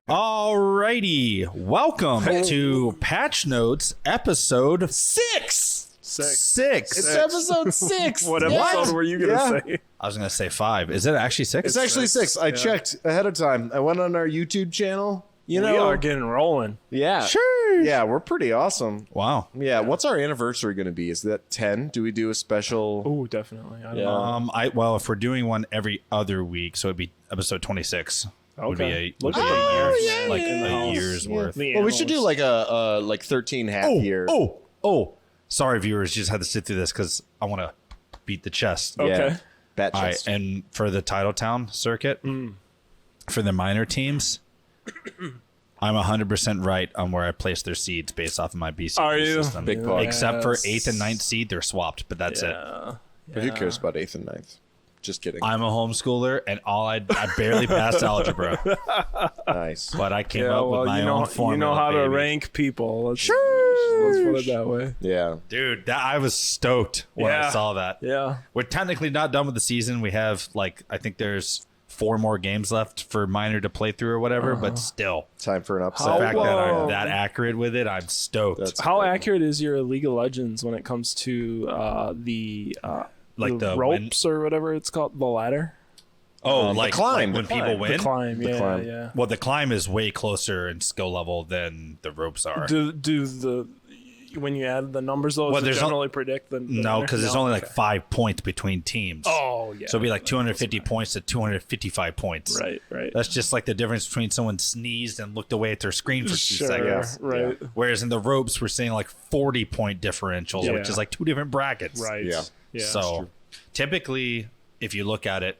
Alrighty, welcome to Patch Notes episode 6. It's episode 6. What episode were you gonna say? I was gonna say 5. Is it actually 6? It's actually 6. I checked ahead of time. I went on our YouTube channel. You know, We are getting rolling. yeah, Sure. yeah, we're pretty awesome. Wow. Yeah, what's our anniversary going to be? Is that 10? Do we do a special? Oh, definitely. I don't know. Well, if we're doing one every other week, so it'd be episode 26. Would be Okay. a, Look would at be the a years. year's, like In the a house. year's worth. The Well, we should do analysts. like a 13 half year. Oh! Sorry, viewers, you just had to sit through this because I want to beat the chest. yeah. Okay. Bat All right, chest. and for the Titletown circuit, for the minor teams, I'm 100% right on where I place their seeds based off of my BCP Are you? system. Big pug. Except for 8th and 9th seed, they're swapped, but that's it. But who cares about 8th and 9th? Just kidding. I'm a homeschooler, and I barely passed algebra, Nice. but I came Yeah, up well, with my own formula. you know how to baby. rank people. Let's put it that way. Yeah. Dude, I was stoked when I Yeah. saw that. Yeah. We're technically not done with the season. We have, I think there's 4 more games left for minor to play through or whatever, but still. Time for an The upset. fact that whoa. I'm that accurate with it, I'm stoked. That's How good. accurate is your League of Legends when it comes to the the ropes or whatever it's called, the ladder? like climb. when The people climb. win. The climb, yeah, climb. yeah. Well, the climb is way closer in skill level than the ropes are. Do the when you add the numbers though, Well, does it there's no- generally predict the No, winner? because there's only like Okay. 5 points between teams. Oh yeah. So it'd be like 250 points to 255 points. Right. That's just like the difference between someone sneezed and looked away at their screen for 2 Sure, seconds. right. Whereas in the ropes, we're seeing like 40-point differentials, Yeah. which is like 2 different brackets. Right. Yeah. Yeah. So typically, if you look at it,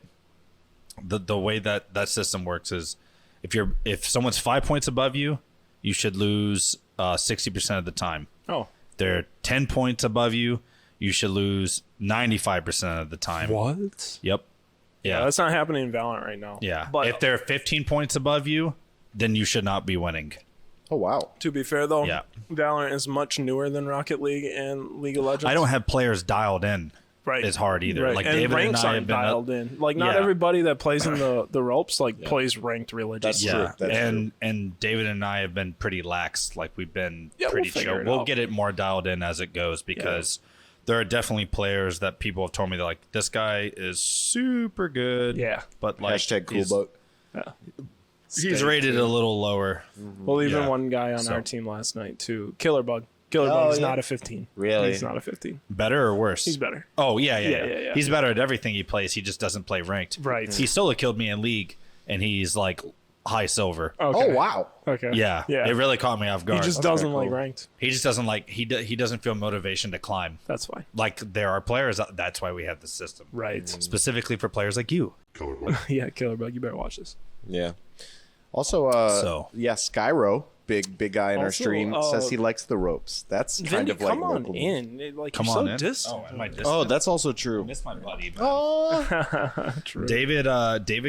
the way that system works is if someone's 5 points above you, you should lose 60% of the time. Oh. They're 10 points above you, you should lose 95% of the time. What? Yep. Yeah, Yeah. that's not happening in Valorant right now. Yeah. But if they're 15 points above you, then you should not be winning. Oh, wow. to be fair though, Yeah. Valorant is much newer than Rocket League and League of Legends. I don't have players dialed in right. as hard either. Right. Like and David ranks and I aren't have been dialed in. Like not Yeah. everybody that plays in the ropes plays ranked religiously. That's true. Yeah, That's and David and I have been pretty lax. Like we've been Yeah, pretty we'll figure chill. it We'll out. get it more dialed in as it goes because there are definitely players that people have told me they're like, this guy is super good. Yeah. but like Hashtag cool he's, boat. he's rated a little lower. Well, even Yeah. one guy on So- our team last night too, Killer Bug. Killer Bug is yeah. not a 15. Really? He's not a 15. Better or worse? He's better. Oh yeah. Yeah. He's better at everything he plays. He just doesn't play ranked. Right. He solo killed me in league, and he's like high silver. Okay. Oh, wow. Okay. Yeah, Yeah. it really caught me off He guard. just doesn't kinda like cool. ranked. He just doesn't like he doesn't feel motivation to climb. That's fine. Like there are players. That's why we have the system. Right. Specifically for players like you. Yeah, Killer Bug, you better watch this. Yeah. Also, Skyro, big guy in our Also, stream, says he likes the ropes. That's kind Vindi, of like come on local. in. Come you're on so in. distant. Oh, am I distant? Oh, that's also true. miss my buddy. Man. Oh, True. David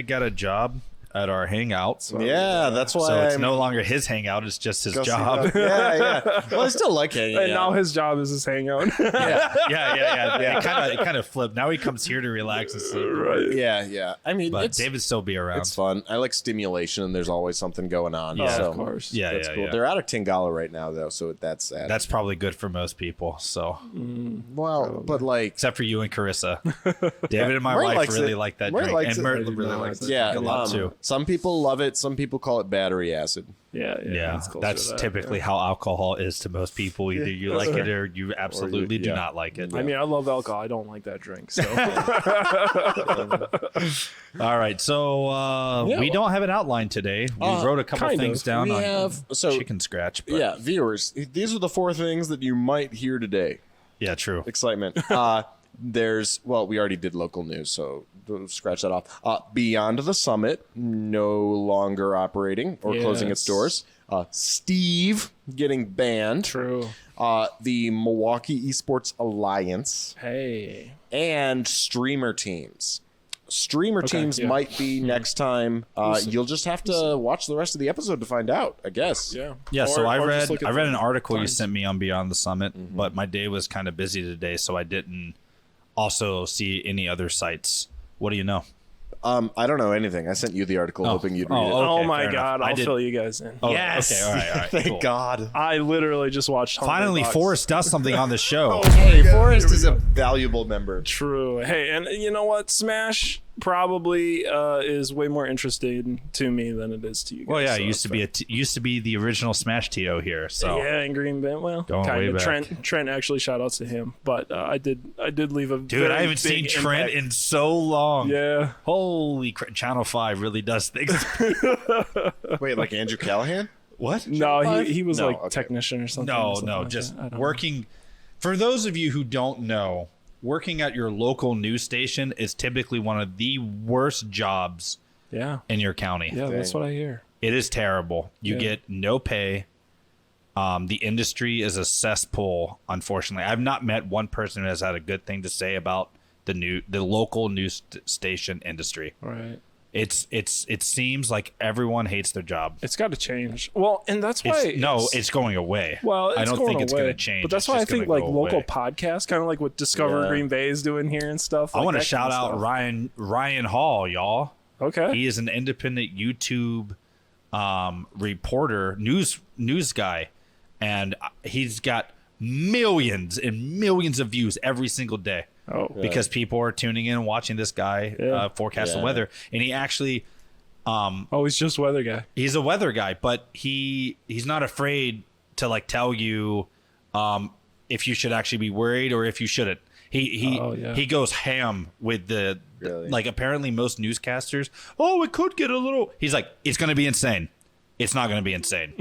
got a job at our hangout. yeah, that's why. So it's I'm no longer his hangout, it's just his go see job. that. Yeah. Well, I still like hanging And now out. his job is his hangout. yeah. It kind of flipped. Now he comes here to relax and sleep. right. Yeah. I mean, But it's David still be around. it's fun. I like stimulation, and there's always something going on. Yeah, so of course. Yeah, that's yeah, cool. yeah. They're out of Tingala right now, though, so that's sad. That's probably good for most people. So well, but like, except for you and Carissa, David and my Murray wife likes really it. like that Murray drink, likes and it. Murray I do really not. likes it yeah, a lot too. Some people love it. Some people call it battery acid. Yeah. Yeah, closer that's to that, typically how alcohol is to most people. Either you like it or you absolutely do yeah. not like it. I mean, I love alcohol. I don't like that drink. So All right, so we don't have an outline today. We wrote a couple kind things of. down We on have so chicken scratch. But yeah, viewers. These are the 4 things that you might hear today. yeah, true. Excitement. There's we already did local news, so scratch that off. Beyond the Summit, no longer operating or closing its Yes. doors. Steve getting banned. true. The Milwaukee Esports Alliance Hey. and streamer teams. Streamer teams yeah. might be next time. You'll just have to watch the rest of the episode to find out, I guess. Yeah. Yeah, so Or I just look at read an the article you times. sent me on Beyond the Summit, but my day was kind of busy today, so I didn't also see any other sites. What do you know? I don't know anything. I sent you the article hoping you'd read it. Oh Okay, my fair God, enough. I I'll did- fill you guys in. Oh, Yes. Okay. All right. Thank Cool. God. I literally just watched Hungry Finally, Bucks. Forrest does something on the show. Hey, Forrest is a valuable member. True. Hey, and you know what? Smash probably is way more interesting to me than it is to you guys. Well, yeah, so it used to be the original Smash TO here. So yeah, in Green Bay. Well, Going way kind of. back. Trent actually, shout outs to him. But I did leave a dude, very I haven't seen big Trent impact. in so long. Yeah. Holy crap! Channel 5 really does things. Wait, like Andrew Callahan? What? No, he was No, like okay. technician or something. No, or something like just that. I don't know. working. For those of you who don't know, working at your local news station is typically one of the worst jobs Yeah. in your county. Yeah, that's what I hear. It is terrible. You Yeah. get no pay. The industry is a cesspool, unfortunately. I've not met one person who has had a good thing to say about the local news station industry. Right. It seems like everyone hates their job. It's got to change. Well, and that's why It's going away. Well, I don't going think it's away. going to change. But that's It's why I just think gonna like go local away. podcasts, kind of like what Discover Yeah. Green Bay is doing here and stuff. I like want to that shout kind of out stuff. Ryan Hall, y'all. Okay. He is an independent YouTube reporter, news guy, and he's got millions and millions of views every single day Oh, because people are tuning in and watching this guy Yeah. forecast the Yeah. weather. And he actually oh, he's just weather guy. he's a weather guy, but he's not afraid to like tell you if you should actually be worried or if you shouldn't. He goes ham with the Really? like apparently most newscasters. Oh, it could get a little. He's like, it's going to be insane. It's not going to be insane.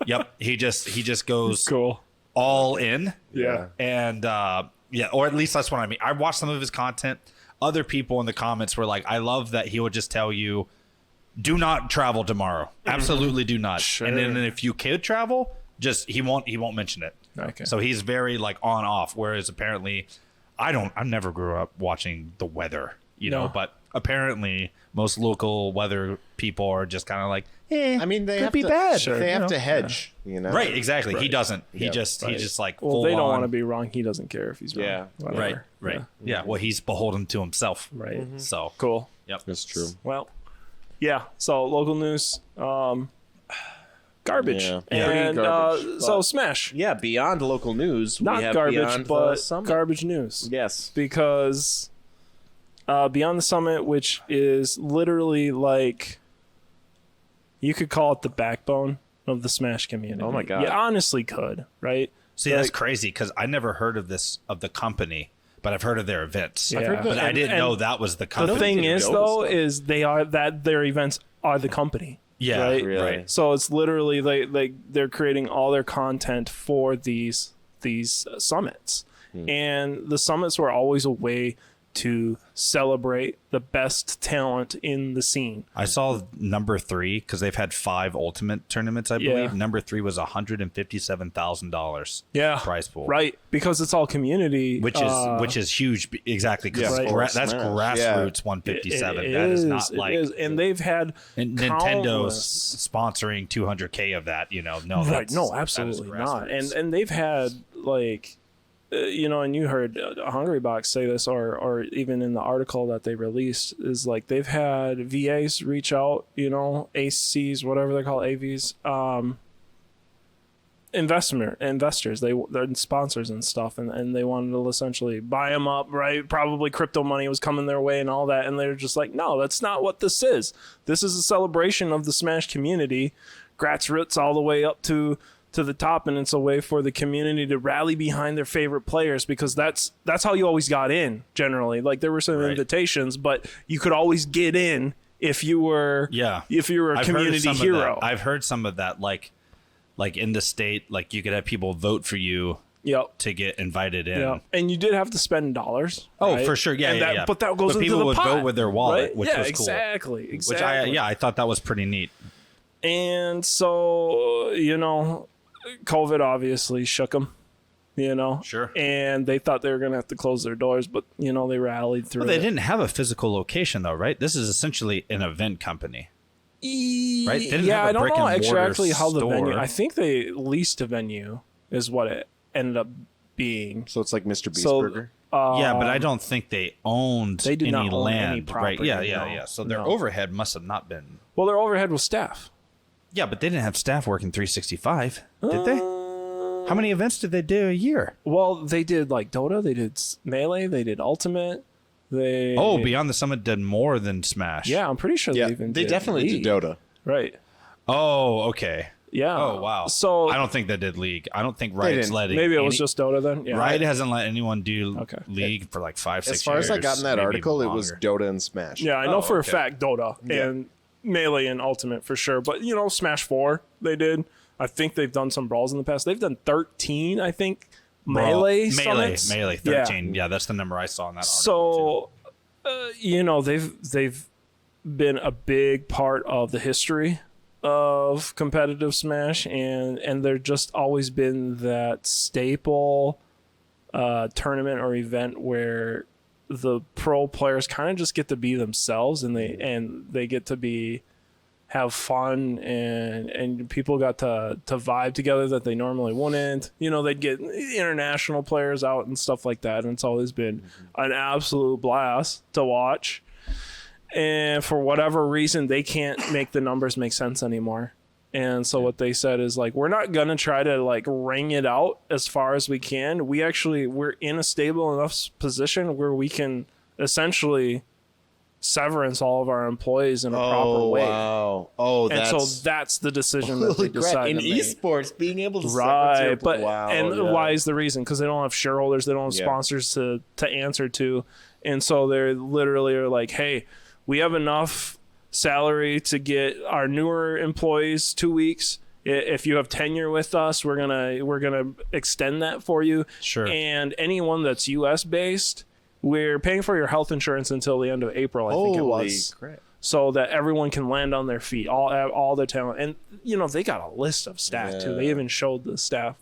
Yep. He just goes Cool. all in. Yeah. And or at least that's what I mean. I watched some of his content. Other people in the comments were like, I love that he would just tell you, do not travel tomorrow. Absolutely do not. Sure. And then if you could travel, just he won't mention it. Okay. So he's very like on off. Whereas apparently I never grew up watching the weather, you know, No. but apparently most local weather people are just kind of like, I mean, they could have be to, bad. Sure. They have You to know, hedge, you know? right. Exactly. He Right. doesn't, he Yeah, just like Well, full they don't on. want to be wrong. He doesn't care if he's wrong. Yeah. Whatever. Right. Yeah. Well, he's beholden to himself. Right. So Cool. yep. That's true. Well, yeah. So local news, garbage. Yeah. And Pretty garbage. so Smash, Yeah, beyond local news, we not have garbage, Beyond the but Summit. garbage news. Yes. Because Beyond the Summit, which is literally like, you could call it the backbone of the Smash community. Oh my God. You honestly could, right? See, that's Like- crazy because I never heard of the company, but I've heard of their events. Yeah. heard But I And- didn't and know that was the The company. thing did is, dope though, stuff. is their events are the company. Yeah, right? Really? right. So it's literally like they're creating all their content for these summits, and the summits were always a way to celebrate the best talent in the scene. I saw number 3 because they've had 5 ultimate tournaments. I Yeah. believe number 3 was $157,000 Yeah, prize pool, right, because it's all community, which is huge. Exactly, because Yeah, right. that's Smash. grassroots 157. That is not like and they've had and Nintendo's countless- sponsoring 200K of that. You know, no, right, that's- no, that is absolutely not, grassroots. and they've had like. And you heard Hungry Box say this, or even in the article that they released, is like they've had VAs reach out, ACs, whatever they're called, AVs, investors, they're sponsors and stuff, and they wanted to essentially buy them up, right? Probably crypto money was coming their way and all that, and they're just like, no, that's not what this is. This is a celebration of the Smash community, grassroots all the way up to the top, and it's a way for the community to rally behind their favorite players, because that's how you always got in generally. Like there were some Right. invitations, but you could always get in if you were a I've heard community some of that. hero. I've heard some of that, like in the state, like you could have people vote for you Yep. to get invited in. Yeah, and you did have to spend dollars. Oh, right? for sure. Yeah, And yeah, that, yeah. But that goes But into people the would pot, vote with their wallet, right? which yeah, was cool. exactly. Which I thought that was pretty neat. And so, COVID obviously shook them, Sure. And they thought they were going to have to close their doors, but, they rallied through Well, they it. didn't have a physical location though, right? This is essentially an event company. Right? They didn't Yeah, have a I don't brick know and mortar exactly how the venue. store. I think they leased a venue, is what it ended up being. So it's like Mr. Beast So Burger. Yeah, but I don't think they owned They did any not own land, any right? property, Yeah, no. So their No. overhead must have not been. Well, their overhead was staff. Yeah, but they didn't have staff working 365, did they? How many events did they do a year? Well, they did like Dota, they did Melee, they did Ultimate. They Beyond the Summit did more than Smash. Yeah, I'm pretty sure Yeah, they even they did definitely League. did Dota. Right. Oh, okay. Yeah. Oh, wow. So I don't think they did League. I don't think Riot's didn't. letting. maybe it was just Dota then. Yeah. Riot hasn't let anyone do Okay. League for like 5, 6 years. As far as I got in that maybe article, it even was longer. Dota and Smash. Yeah, I know Oh, for a okay. fact Dota and Melee and Ultimate for sure. But Smash 4 they did. I think they've done some brawls in the past. They've done 13, I think. Melee summits. Melee 13. Yeah, that's the number I saw in that article. So, they've been a big part of the history of competitive Smash, and they're just always been that staple tournament or event where the pro players kind of just get to be themselves, and they get to have fun, and people got to vibe together that they normally wouldn't. They'd get international players out and stuff like that, and it's always been an absolute blast to watch. And for whatever reason, they can't make the numbers make sense anymore. And so what they said is like, we're not going to try to like wring it out as far as we can. We're in a stable enough position where we can essentially severance all of our employees in a proper way. Wow. Oh, And that's so that's the decision that they holy crap. decided In to make. esports, being able to Right, separate but wow, why is the reason? Because they don't have shareholders, they don't have Yeah. sponsors to answer to, and so they're literally are like, hey, we have enough salary to get our newer employees 2 weeks. If you have tenure with us, we're gonna extend that for you. Sure. And anyone that's U.S. based, we're paying for your health insurance until the end of April. I think it was. Crap. So that everyone can land on their feet, all their talent, and they got a list of staff too. They even showed the staff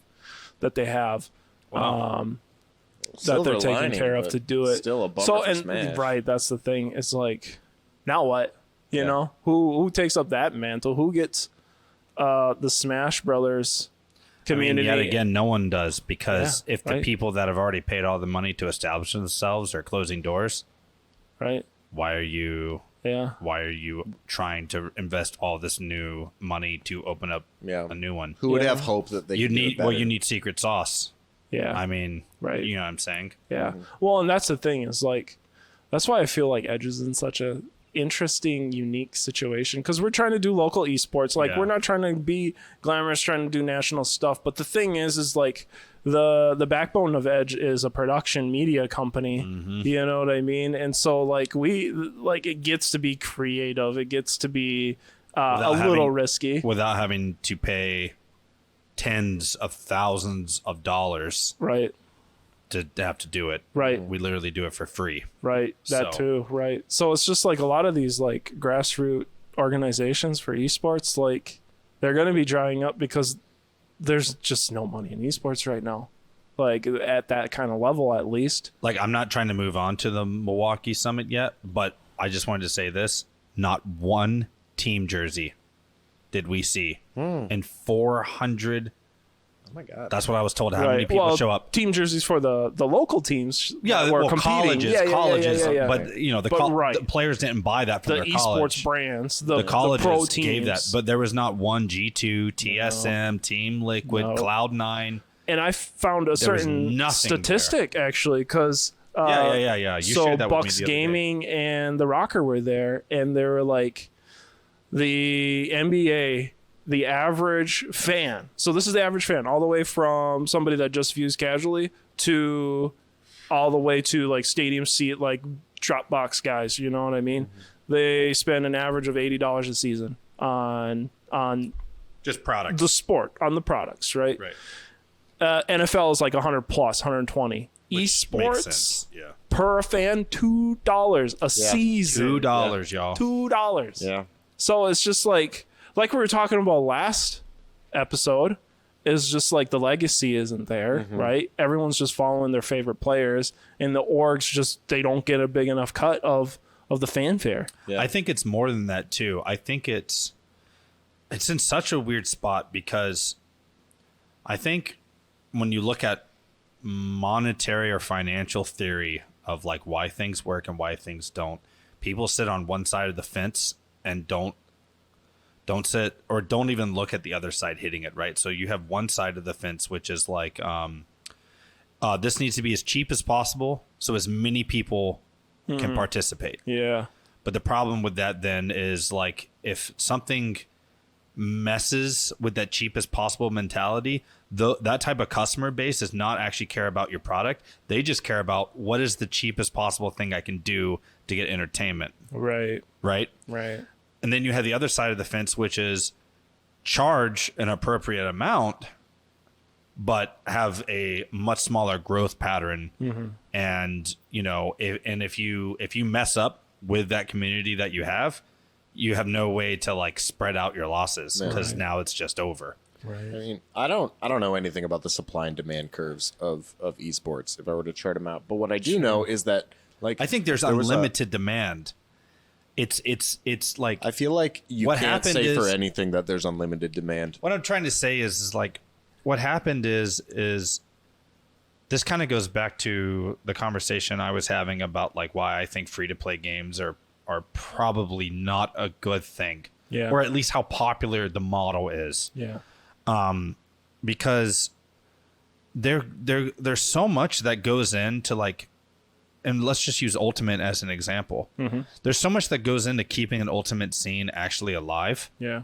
that they have, that Silver they're taking lining, care of but to do it. Still a bummer So for and Smash. right, that's the thing. It's like, now what? You Yeah. know, who takes up that mantle? Who gets the Smash Brothers community? Yet again, no one does, because Yeah, if the right. people that have already paid all the money to establish themselves are closing doors, Right? why are you Yeah. trying to invest all this new money to open up Yeah. a new one? Who would Yeah. have hope that they You could do it need better? you need secret sauce. Yeah. I mean, Right. You know what I'm saying? Yeah. Well, and that's the thing is like, that's why I feel like Edge is in such a interesting, unique situation, because we're trying to do local esports. Like Yeah. we're not trying to be glamorous, trying to do national stuff. But the thing is like the backbone of Edge is a production media company. Mm-hmm. You know what I mean? And so like it gets to be creative. It gets to be a Without little having- risky. Without having to pay tens of thousands of dollars Right. to have to do it. Right. We literally do it for free. Right. That So- too. Right. So it's just like a lot of these like grassroots organizations for esports, like they're going to be drying up because there's just no money in esports right now. Like at that kind of level, at least. Like, I'm not trying to move on to the Milwaukee Summit yet, but I just wanted to say this. Not one team jersey did we see in 400. Oh my god. That's what I was told. How many people well, show up? Team jerseys for the local teams. that were competing. colleges, Yeah, yeah, yeah, colleges. yeah, yeah, yeah. But you know, the But right. the players didn't buy that from The their esports college. brands, The the colleges pro teams gave that, but there was not one G2, TSM, Team Liquid, No. Cloud9. and I found a There was certain nothing statistic actually, because Yeah. You so shared that with me Bucks the other day. Gaming and the Rocker were there, and they were like, the NBA, the average fan. So this is the average fan, all the way from somebody that just views casually to all the way to like stadium seat, like Dropbox guys. You know what I mean? Mm-hmm. They spend an average of $80 a season on Just products. the sport, on the products, right? Right. NFL is like 100 plus, 120. Which makes Esports sense. Yeah. per fan, $2 a season. $2, y'all. $2. Yeah. So it's just like we were talking about last episode, is just like the legacy isn't there, right? Everyone's just following their favorite players, and the orgs just, they don't get a big enough cut of the fanfare. Yeah. I think it's more than that too. I think it's in such a weird spot, because I think when you look at monetary or financial theory of like why things work and why things don't. People sit on one side of the fence and don't sit or don't even look at the other side hitting it, right? So you have one side of the fence which is like this needs to be as cheap as possible so as many people can participate. Yeah. But the problem with that then is like if something messes with that cheapest possible mentality, that type of customer base does not actually care about your product. They just care about what is the cheapest possible thing I can do to get entertainment. Right. Right. And then you have the other side of the fence, which is charge an appropriate amount, but have a much smaller growth pattern. And, you know, if you mess up with that community that you have no way to like spread out your losses because now it's just over. Right. I mean, I don't know anything about the supply and demand curves of esports if I were to chart them out. But what I do know is that like I think there's unlimited demand. It's like I feel like you what can't happened say for is- anything that there's unlimited demand. what I'm trying to say is like what happened is this kind of goes back to the conversation I was having about like why I think free to play games are probably not a good thing. Yeah. Or at least how popular the model is. Yeah. Because there's so much that goes into like, and let's just use Ultimate as an example. There's so much that goes into keeping an Ultimate scene actually alive. Yeah.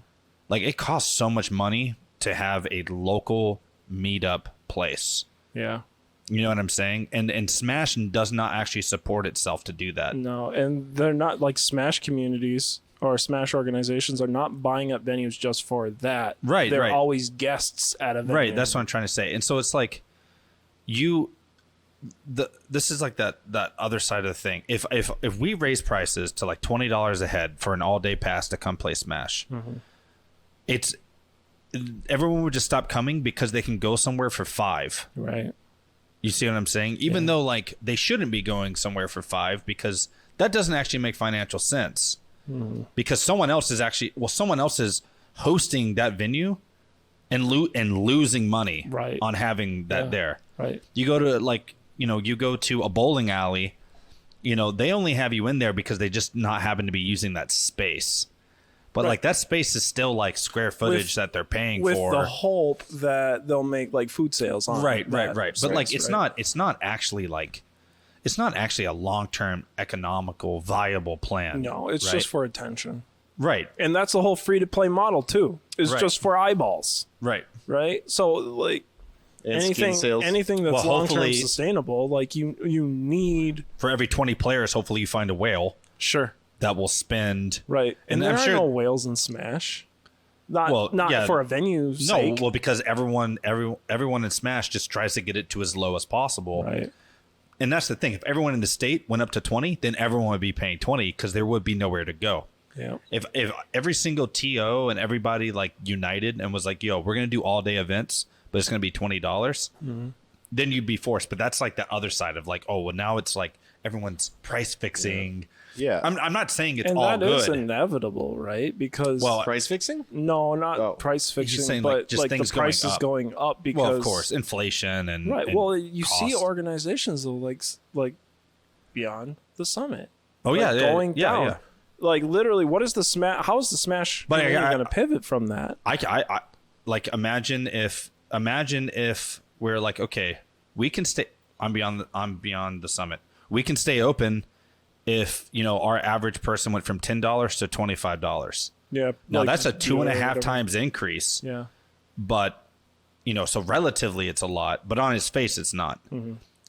Like it costs so much money to have a local meetup place. Yeah. You know what I'm saying? And Smash does not actually support itself to do that. No, and they're not like Smash communities or Smash organizations are not buying up venues just for that. Right, They're right. always guests at a venue. Right, that's what I'm trying to say. And so it's like this is like that other side of the thing. If we raise prices to like $20 a head for an all-day pass to come play Smash, it's everyone would just stop coming because they can go somewhere for $5. Right. You see what I'm saying? Even though like they shouldn't be going somewhere for $5 because that doesn't actually make financial sense. Because someone else is hosting that venue and losing money Right. on having that there. Right. You go to like, you go to a bowling alley, they only have you in there because they just not happen to be using that space. But like that space is still like square footage that they're paying With for. the hope that they'll make like food sales on Right. that But like space, it's not actually a long-term economical viable plan. No, it's just for attention. Right. And that's the whole free to play model too. Is Right. just for eyeballs, Right. right? So like And skin sales. anything that's Well, long term hopefully- sustainable, like you need For every 20 players, hopefully you find a whale sure. that will spend. Right. And there I'm are sure- no whales in Smash. Not Well, yeah. for a venue's sake. Well, because everyone in Smash just tries to get it to as low as possible. Right. And that's the thing. If everyone in the state went up to 20, then everyone would be paying 20 because there would be nowhere to go. Yeah. If every single TO and everybody like united and was like, yo, we're going to do all day events, but it's going to be $20, then you'd be forced. But that's like the other side of like, oh, well, now it's like everyone's price fixing. Yeah. I'm not saying it's And all that is good. inevitable, right? Because Price fixing? no, not Oh. price fixing, saying, but like, just like the things going price is up. going up because Well, of course, inflation and right. and Well, you see cost. organizations though, like beyond the summit. Oh like, yeah, going down. yeah. Like literally, what is the Smash? How is the Smash But community I- going to pivot from that? I like imagine if we're like, okay, we can stay. I'm beyond the summit. We can stay open if our average person went from $10 to $25. Yeah. Now like, that's a 2.5 whatever. times increase. Yeah. But so relatively it's a lot, but on its face it's not.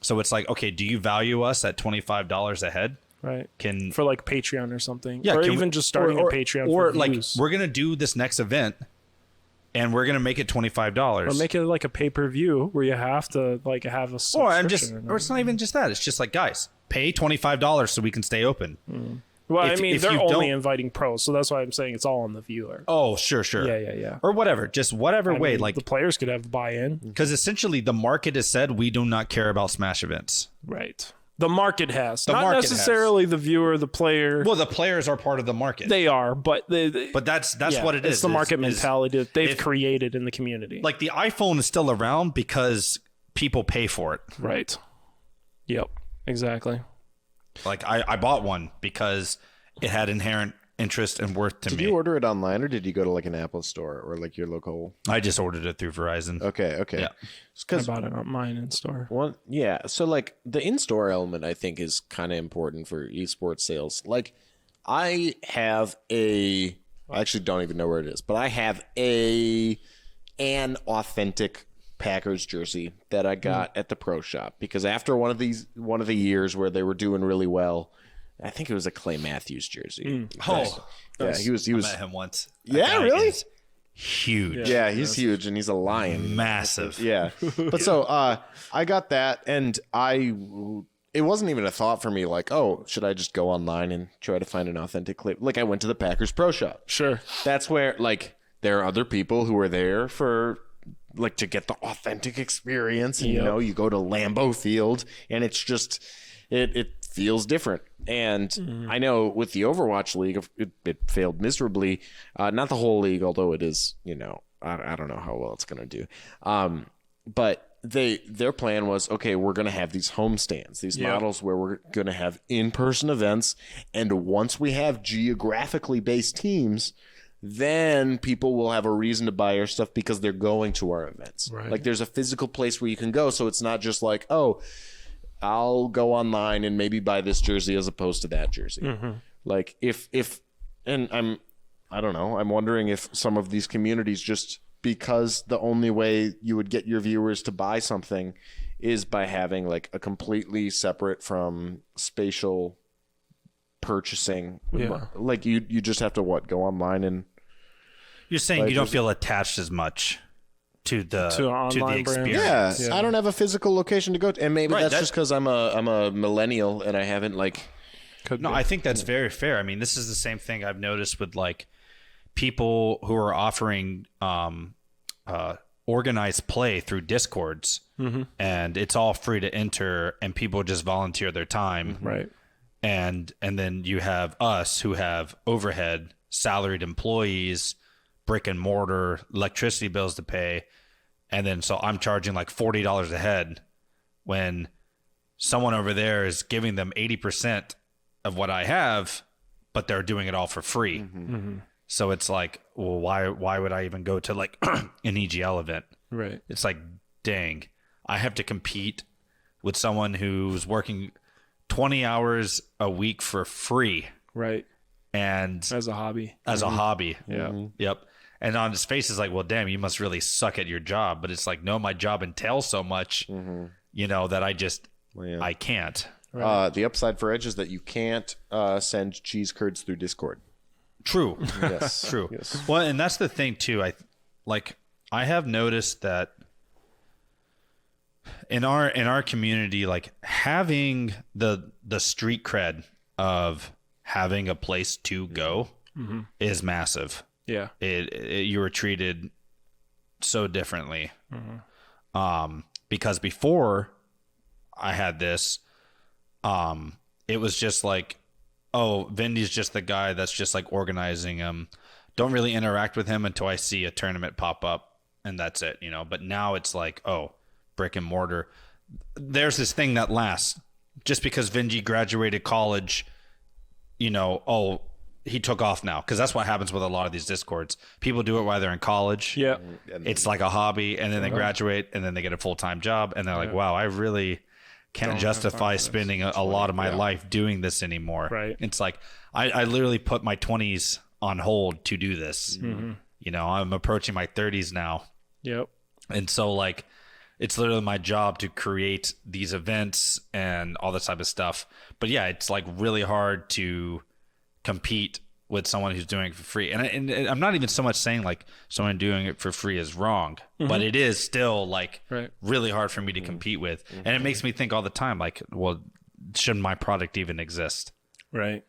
So it's like, okay, do you value us at $25 a head? Right. Can For like Patreon or something. Yeah, Or can even we- just starting or, a Patreon or for like views. we're gonna do this next event and we're gonna make it $25 Or make it like a pay-per-view where you have to like have a subscription. or it's not even just that, it's just like, guys, pay $25 so we can stay open. Well, if- I mean, if they're you only don't- inviting pros, so that's why I'm saying it's all on the viewer. Oh, sure. Yeah. Or whatever, just whatever I way, mean, like, the players could have buy-in. because essentially the market has said we do not care about Smash events. Right. The market has. The Not market has. necessarily the viewer, the player. Well, the players are part of the market. They are, but But that's yeah, what it is. It's the market is mentality that they've if- created in the community. like the iPhone is still around because people pay for it. Right. Yep. Exactly. Like I bought one because it had inherent interest and worth to Did me. you order it online or did you go to like an Apple store or like your local? I just ordered it through Verizon. Okay. Yeah. I Because bought it on mine in store. one, yeah. So like the in-store element, I think, is kind of important for esports sales. Like, I have I actually don't even know where it is, but I have an authentic Packers jersey that I got at the pro shop because after one of the years where they were doing really well, I think it was a Clay Matthews jersey. Oh, Yeah, he was. I met him once. That Yeah, guy really? is huge. Yeah, he's huge and he's a lion. Massive. Yeah. But so I got that and it wasn't even a thought for me like, oh, should I just go online and try to find an authentic clip? Like I went to the Packers Pro Shop. Sure. That's where like there are other people who are there for like to get the authentic experience. And, you know, you go to Lambeau Field and it's just it feels different. And I know with the Overwatch League, it failed miserably. Not the whole league, although it is, you know, I don't know how well it's going to do. But their plan was, okay, we're going to have these home stands, these models where we're going to have in-person events. And once we have geographically based teams, then people will have a reason to buy our stuff because they're going to our events. Right. Like there's a physical place where you can go. So it's not just like, oh, I'll go online and maybe buy this jersey as opposed to that jersey. Like and I don't know, I'm wondering if some of these communities just because the only way you would get your viewers to buy something is by having like a completely separate from spatial purchasing. Yeah. Like you just have to go online and You're saying you don't feel attached as much to the online brands. experience. I don't have a physical location to go to, and maybe Right, that's just because I'm a millennial and I haven't like. No, I think that's very fair. I mean, this is the same thing I've noticed with like people who are offering organized play through Discords, and it's all free to enter, and people just volunteer their time, Right. And then you have us who have overhead, salaried employees, brick and mortar, electricity bills to pay, and then so I'm charging like $40 a head when someone over there is giving them 80% of what I have, but they're doing it all for free. So it's like, well, why would I even go to like an EGL event? Right. It's like, dang, I have to compete with someone who's working 20 hours a week for free. Right. And As a hobby. a hobby. Yeah. Yep. And on his face is like, well, damn, you must really suck at your job. But it's like, no, my job entails so much, you know, that I can't. The upside for Edge is that you can't send cheese curds through Discord. True. Yes. True. Yes. Well, and that's the thing too. I have noticed that in our community, like having the street cred of having a place to go is massive. Yeah. You were treated so differently. Because before I had this, it was just like, oh, Vindy's just the guy that's just like organizing them. Don't really interact with him until I see a tournament pop up, and that's it, you know. But now it's like, oh, brick and mortar. There's this thing that lasts. Just because Vindy graduated college, you know, oh, he took off now, because that's what happens with a lot of these Discords. People do it while they're in college. Yeah. It's like a hobby, and then they graduate, and then they get a full-time job, and they're like, wow, I really can't justify spending a lot of my life doing this anymore. Right. It's like I literally put my 20s on hold to do this. You know, I'm approaching my 30s now. Yep. And so like it's literally my job to create these events and all this type of stuff. But yeah, it's like really hard to compete with someone who's doing it for free. And I'm not even so much saying like someone doing it for free is wrong, but it is still like really hard for me to compete with. And it makes me think all the time, like, well, shouldn't my product even exist? Right.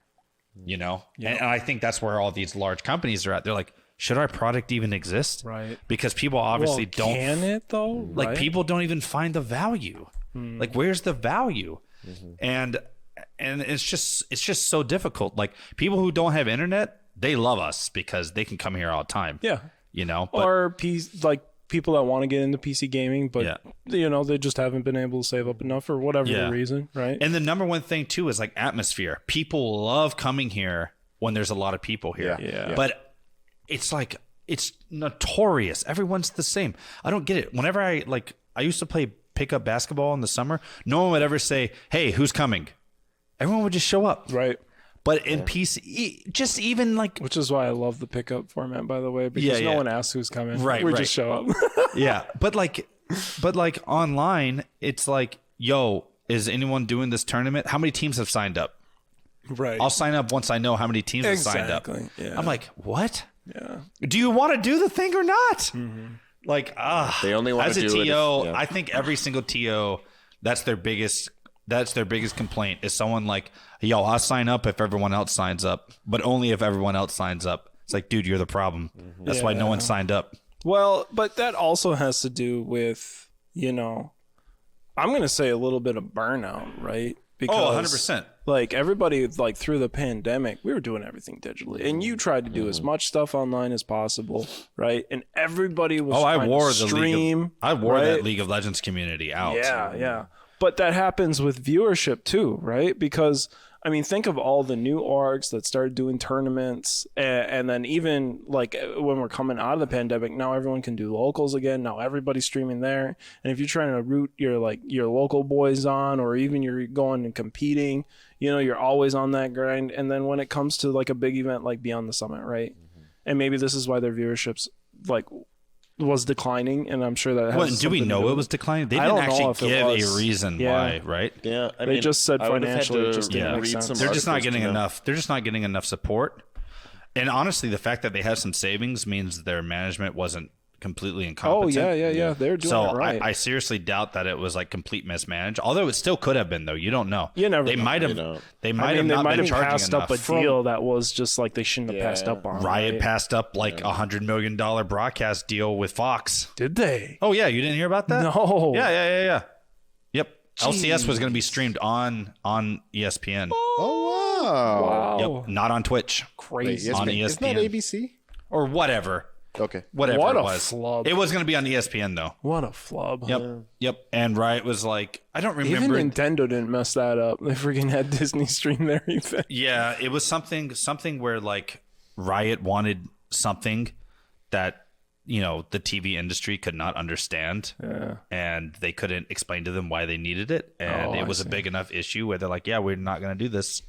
You know? And I think that's where all these large companies are at. They're like, should our product even exist? Right. Because people obviously don't. Can it though? Like Right? people don't even find the value. Like where's the value? And it's just so difficult. Like people who don't have internet, they love us because they can come here all the time. Yeah. You know, but Or like people that want to get into PC gaming, but they just haven't been able to save up enough for whatever the reason, right? And the number one thing too is like atmosphere. People love coming here when there's a lot of people here. Yeah. But it's like it's notorious. Everyone's the same. I don't get it. Whenever I used to play pickup basketball in the summer, no one would ever say, "Hey, who's coming?" Everyone would just show up. Right. But in PC, just even like... Which is why I love the pickup format, by the way, because no one asks who's coming. Right, We right. just show up. Yeah. But like online, it's like, yo, is anyone doing this tournament? How many teams have signed up? Right. I'll sign up once I know how many teams have signed up. Yeah. I'm like, what? Yeah. Do you want to do the thing or not? Mm-hmm. Like, They only want as to a do it TO, if- I think every single TO, that's their biggest complaint is someone like, yo, I'll sign up if everyone else signs up, but only if everyone else signs up. It's like, dude, you're the problem. That's why no one signed up. Well, but that also has to do with, I'm going to say a little bit of burnout, right? Because 100%. like everybody, like through the pandemic, we were doing everything digitally, and you tried to do as much stuff online as possible, right? And everybody was I wore the stream. that League of Legends community out. Yeah. But that happens with viewership too, right? Because I mean, think of all the new orgs that started doing tournaments, and then even like when we're coming out of the pandemic, now everyone can do locals again. Now everybody's streaming there, and if you're trying to root your local boys on, or even you're going and competing, you're always on that grind. And then when it comes to like a big event like Beyond the Summit, right? And maybe this is why their viewerships like was declining, and I'm sure that has Well, do we know it was declining? They didn't actually give a reason why, right? Yeah, They just said financially it just didn't make sense. They're just not getting enough. They're just not getting enough support. And honestly, the fact that they have some savings means their management wasn't completely incompetent. Oh yeah. They're doing So it right. I seriously doubt that it was like complete mismanaged. Although it still could have been, though. You don't know. You never They know. might have. They might have they not might been have charging passed enough. up a deal that was just like they shouldn't have passed up on. Riot right? passed up like $100 million broadcast deal with Fox. Did they? Oh yeah, you didn't hear about that? No. Yeah. Yep. LCS was going to be streamed on ESPN. Oh wow! Wow. Yep. Not on Twitch. Crazy. On Isn't that ESPN. ABC? Or whatever. Okay. Whatever What it a was. flub. It was going to be on ESPN though. What a flub. Yep. And Riot was like, I don't Even remember. Nintendo didn't mess that up. They freaking had Disney stream their event. Yeah, it was something where like Riot wanted something that the TV industry could not understand, and they couldn't explain to them why they needed it, and it was a big enough issue where they're like, yeah, we're not going to do this.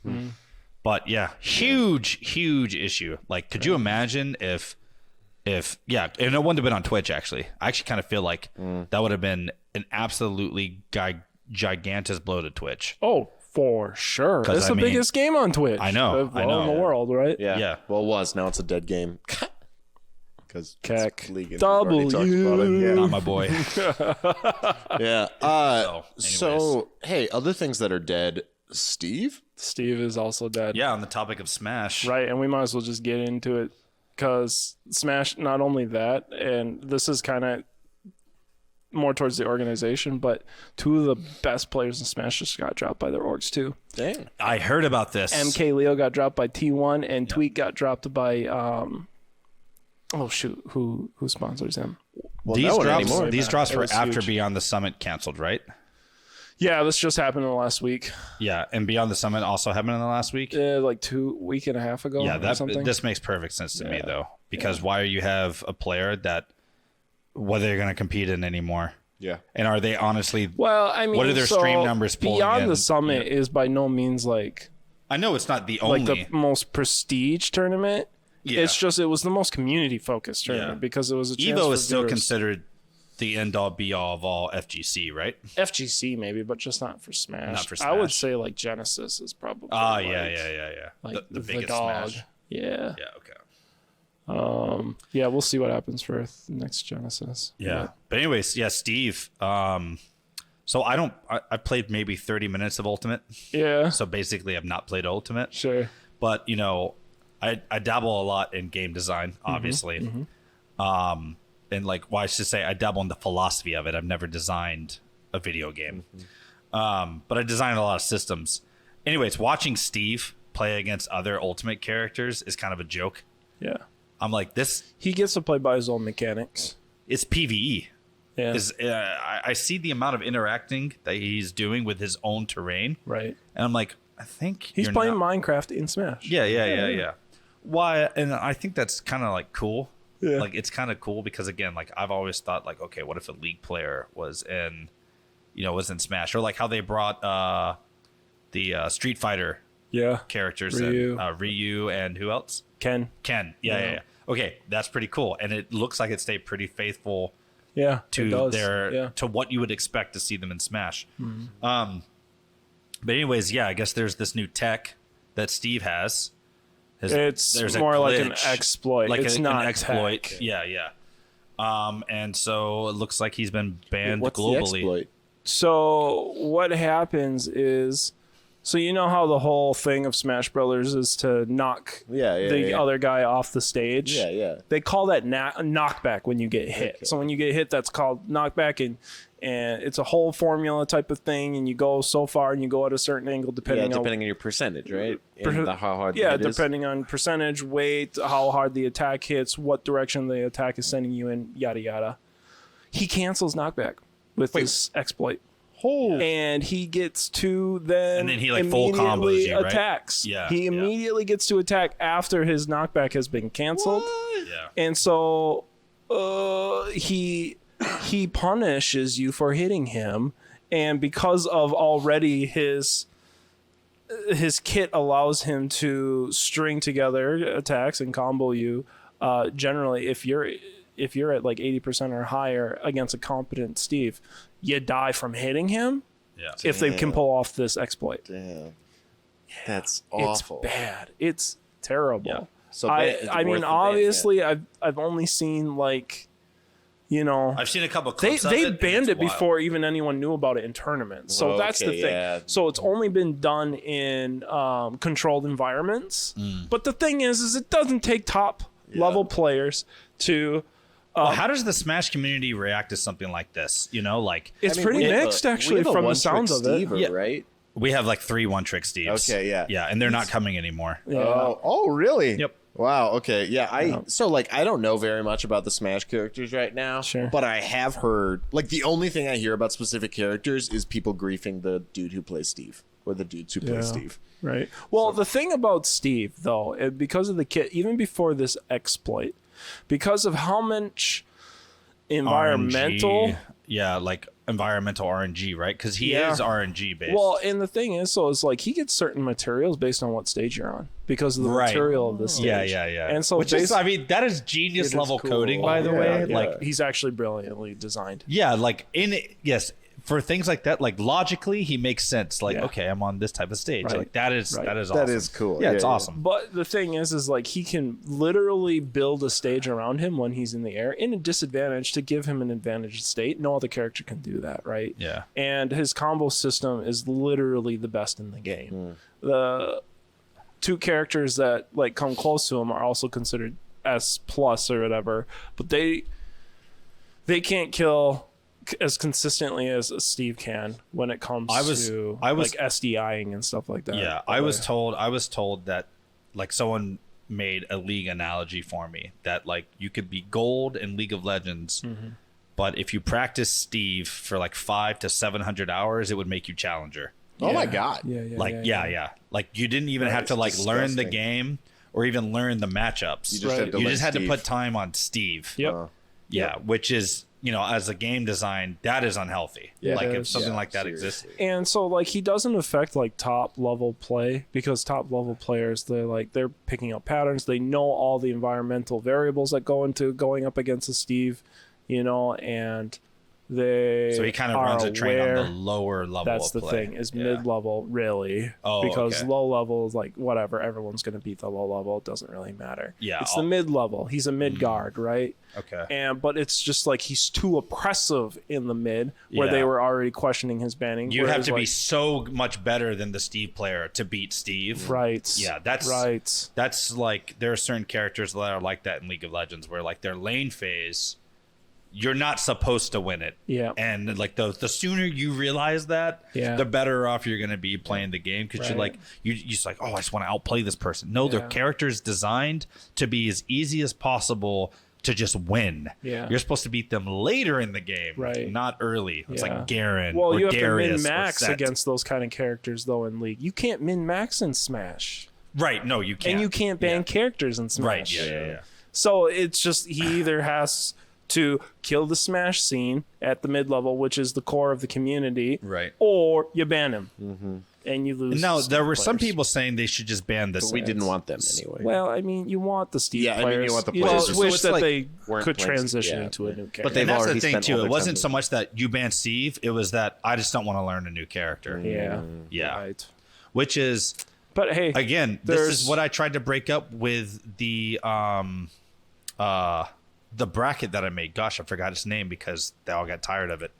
But yeah, huge issue. Like, could you imagine if and it wouldn't have been on Twitch. Actually, I actually kind of feel like that would have been an absolutely gigantic blow to Twitch. Oh, for sure. 'Cause, It's I the mean, biggest game on Twitch. I know. In the world, right? Yeah. Well, it was. Now it's a dead game. Because Keck. League. and W. we've already talked about it. Not my boy. Yeah. So, anyways. hey, other things that are dead. Steve? Steve is also dead. Yeah, on the topic of Smash. Right, and we might as well just get into it because Smash, not only that, and this is kind of more towards the organization, but two of the best players in Smash just got dropped by their orgs too. Dang. I heard about this. MK Leo got dropped by T1, and Tweet got dropped by oh shoot, who sponsors him? Well, these no one drops, anymore. these drops It were was after huge. Beyond the Summit canceled, right? Yeah, this just happened in the last week. Yeah, and Beyond the Summit also happened in the last week. Like 2 week and a half ago. Yeah, or something. this makes perfect sense to me though, because why you have a player that whether they're going to compete in anymore, Yeah. and are they honestly? Well, I mean, What are their stream numbers pulling Beyond in? the Summit is by no means like I know it's not the only. the most prestige tournament. Yeah. It's just it was the most community focused tournament because it was a chance Evo for is still viewers. considered the end all be all of all FGC, right? FGC maybe, but just not for Smash. Not for I would Smash. say like Genesis is probably. Ah, like, yeah. Like the biggest dog. Smash. Yeah. Yeah, okay. Yeah, we'll see what happens for the next Genesis. Yeah. But anyways, yeah, Steve. So I played maybe 30 minutes of Ultimate. Yeah. So basically I've not played Ultimate. Sure. But, I dabble a lot in game design, obviously. And like, well, I should say I dabble in the philosophy of it. I've never designed a video game. But I designed a lot of systems. Anyways, watching Steve play against other Ultimate characters is kind of a joke. Yeah. I'm like, this. He gets to play by his own mechanics. it's PvE. Yeah. I see the amount of interacting that he's doing with his own terrain, Right. and I'm like, I think He's you're playing not- Minecraft in Smash. Yeah. Why? And I think that's kind of like cool. Yeah. Like it's kind of cool because again, like I've always thought like, okay, what if a League player was in Smash, or like how they brought the Street Fighter Yeah. characters, Ryu. and Ryu, and who else? Ken. Ken. Yeah. Okay, that's pretty cool, and it looks like it stayed pretty faithful Yeah. it to does. their Yeah. to what you would expect to see them in Smash. But anyways, yeah, I guess there's this new tech that Steve has. It's there's a more like an glitch, exploit. like It's an not exploit. tech. Yeah. And so it looks like he's been banned What's the globally. exploit? So what happens is, so you know how the whole thing of Smash Brothers is to knock the other guy off the stage? Yeah. They call that knockback when you get hit. So when you get hit, that's called knockback, and it's a whole formula type of thing, and you go so far and you go at a certain angle depending on your percentage, right? And how hard the yeah, hit is. depending on percentage, weight, how hard the attack hits, what direction the attack is sending you in, yada yada. He cancels knockback with this exploit. And he gets to And then he, like, full immediately combos you, right? attacks. Yeah, He yeah. immediately gets to attack after his knockback has been canceled. Yeah. And so he punishes you for hitting him, and because of already his kit allows him to string together attacks and combo you. Generally, if you're at like 80% or higher against a competent Steve, you die from hitting him. Yeah. If they can pull off this exploit. Damn. That's awful. It's bad. It's terrible. Yeah. So I mean, obviously, I've only seen like, I've seen a couple clips of they it, and banned it's it wild. before even anyone knew about it in tournaments. So that's the Okay, thing. yeah. So it's only been done in controlled environments. But the thing is it doesn't take top level players to. Well, how does the Smash community react to something like this? It's pretty mixed actually from the sounds of it. Yeah. Right? we have like 3 one-trick Steves. Okay, yeah. Yeah, and they're not coming anymore. Yeah. Oh, really? Yep. Wow. Okay. Yeah. I don't know very much about the Smash characters right now. Sure. But I have heard the only thing I hear about specific characters is people griefing the dude who plays Steve or the dudes who play Steve. Right. Well, the thing about Steve, though, because of the kit, even before this exploit, because of how much environmental. RNG, yeah, like environmental RNG, right? Because he is RNG based. Well, and the thing is, so it's like he gets certain materials based on what stage you're on because of the material of the stage. Yeah. And so, which is, I mean, that is genius level cool. coding, by the way. Like, he's actually brilliantly designed. yeah, like yes, for things like that, like logically, he makes sense. Like, okay, I'm on this type of stage. Right. Like that is awesome. That is cool. Yeah, it's awesome. But the thing is like he can literally build a stage around him when he's in the air in a disadvantage to give him an advantaged state. No other character can do that, right? Yeah. And his combo system is literally the best in the game. The 2 characters that like come close to him are also considered S+ or whatever, but they can't kill as consistently as Steve can when it comes to like SDIing and stuff like that. Yeah, I was told that like someone made a League analogy for me that like you could be gold in League of Legends, but if you practice Steve for like 500 to 700 hours, it would make you challenger. Oh my god. Yeah. Like you didn't even have to like learn the game or even learn the matchups. You just had to put time on Steve. Yep. Yeah, which is, as a game design, that is unhealthy. Yeah, like it if is. something like that existed. And so like he doesn't affect like top level play because top level players they're picking up patterns. They know all the environmental variables that go into going up against a Steve, and So he kind of runs a train on the aware. lower level That's of the play. thing is mid-level really because okay. low level is like whatever, everyone's going to beat the low level, it doesn't really matter. Yeah, it's the mid-level, he's a mid guard, right? Okay. But it's just like he's too oppressive in the mid where they were already questioning his banning. You have to be like, so much better than the Steve player to beat Steve. right. Yeah, that's right. That's like there are certain characters that are like that in League of Legends where like their lane phase, you're not supposed to win it. Yeah. And like the sooner you realize that, the better off you're gonna be playing the game because you're like you just like, oh, I just want to outplay this person. No, their character is designed to be as easy as possible to just win. Yeah. You're supposed to beat them later in the game, Right. not early. It's Yeah. like Garen Well, or you have Darius to min or max Zed. against those kind of characters though in League. You can't min max in Smash, Right? No, you can't. and you can't ban characters in Smash. Right? Yeah. So it's just he either has to kill the Smash scene at the mid level, which is the core of the community, Right. or you ban him, and you lose. No, there were some players. people saying they should just ban this. But we didn't want them anyway. Well, I mean, you want the Steve Yeah, I mean, players. you want the You players. just So wish it's that like they weren't could playing- transition yeah. into a new character. But they've And that's the already thing spent all too. It their wasn't time so much that you banned Steve. It was that I just don't want to learn a new character. yeah, Yeah. right. Which is But hey, again, this there's- is what I tried to break up with the bracket that I made. Gosh, I forgot its name because they all got tired of it.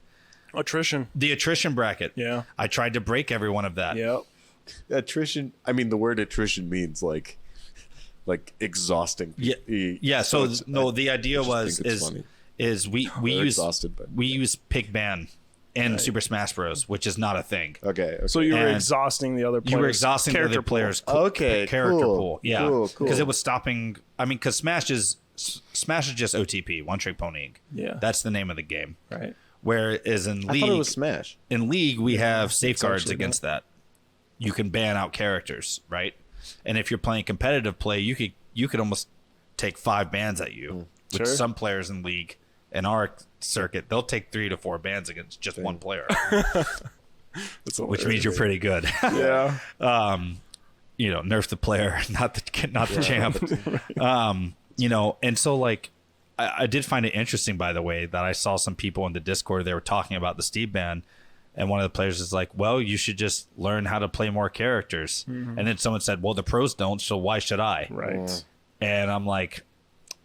attrition. The attrition bracket. Yeah. I tried to break every one of that. Yep. Attrition. I mean, the word attrition means like exhausting. Yeah. So it's- no, the idea I just was think it's funny. is we They're use exhausted, but- we use pick ban in Super Smash Bros, which is not a thing. Okay. So you were And exhausting the other players. You were exhausting the character other players' Okay, character cool, pool. Yeah, cool, because cool. it was stopping. I mean, because Smash is just OTP, one trick ponying. Yeah. That's the name of the game. Pool. Right. Whereas in I League, thought it was Smash. in League we have safeguards actually against that. You can ban out characters, right? And if you're playing competitive play, you could almost take 5 bans at you. Which Sure. some players in League in our circuit, they'll take 3 to 4 bans against just one player, which means you're pretty good. Yeah. Nerf the player, not the champ. And so like I did find it interesting, by the way, that I saw some people in the Discord, they were talking about the Steve ban, and one of the players is like, well, you should just learn how to play more characters. And then someone said, well, the pros don't, so why should I? Right. And I'm like,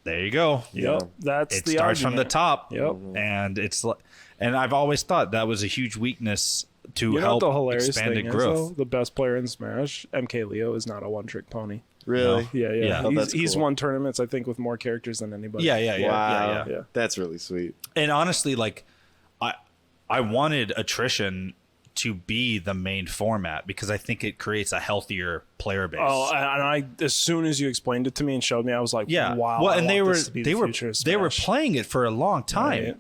there you go. Yep. That's It the starts from the argument. top. Yep. And I've always thought that was a huge weakness to You know what help the hilarious expanded thing growth. is, though? The best player in Smash, MK Leo, is not a one-trick pony. Really? Yeah. Yeah. Oh, He's, that's he's cool. won tournaments, I think, with more characters than anybody. Yeah. Wow. Yeah. That's really sweet. And honestly, like I wanted attrition to be the main format because I think it creates a healthier player base. Oh, and I as soon as you explained it to me and showed me, I was like, yeah. wow. Well, I and want they were this to be the future of they were Smash. playing it for a long time. Right.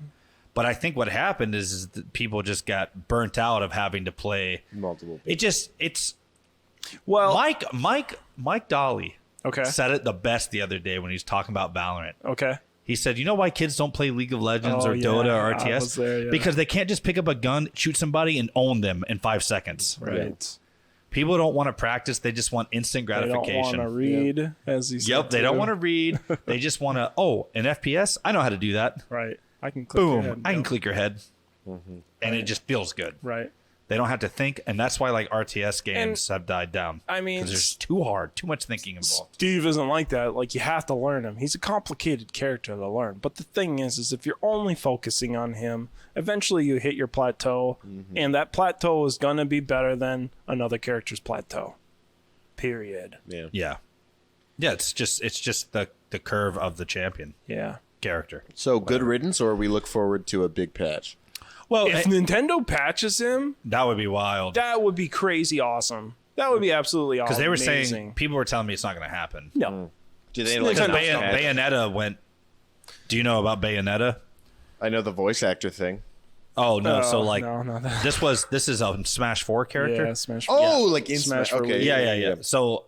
But I think what happened is that people just got burnt out of having to play. Multiple. It's Well, Mike Dolly okay. said it the best the other day when he was talking about Valorant. Okay. He said, "You know why kids don't play League of Legends Oh, or yeah. Dota or I RTS? was there, yeah. Because they can't just pick up a gun, shoot somebody, and own them in 5 seconds. Right. People don't want to practice; they just want instant They don't want gratification. to read, as he said. Yep, they don't too. want to read. They just want to. Oh, an FPS? I know how to do that. Right. I can click your Boom! head, I can yep. click your head, and it just feels good. Right. They don't have to think, and that's why like RTS games have died down. I mean, because it's too hard, too much thinking involved. Steve isn't like that. Like, you have to learn him. He's a complicated character to learn. But the thing is if you're only focusing on him, eventually you hit your plateau, and that plateau is gonna be better than another character's plateau. Period. Yeah. Yeah, it's just the curve of the champion Yeah. character. So good riddance, or we look forward to a big patch. Well, If Nintendo patches him, that would be wild. that would be crazy awesome. That would be absolutely awesome. Because they were amazing. saying, people were telling me it's not going to happen. No. Do they Like like? Nintendo patch? Bayonetta went. Do you know about Bayonetta? I know the voice actor thing. Oh no! so Oh, like no, not that. this is a Smash 4 character. Yeah, Smash. Oh, like in Smash Smash. Okay. release. Yeah. So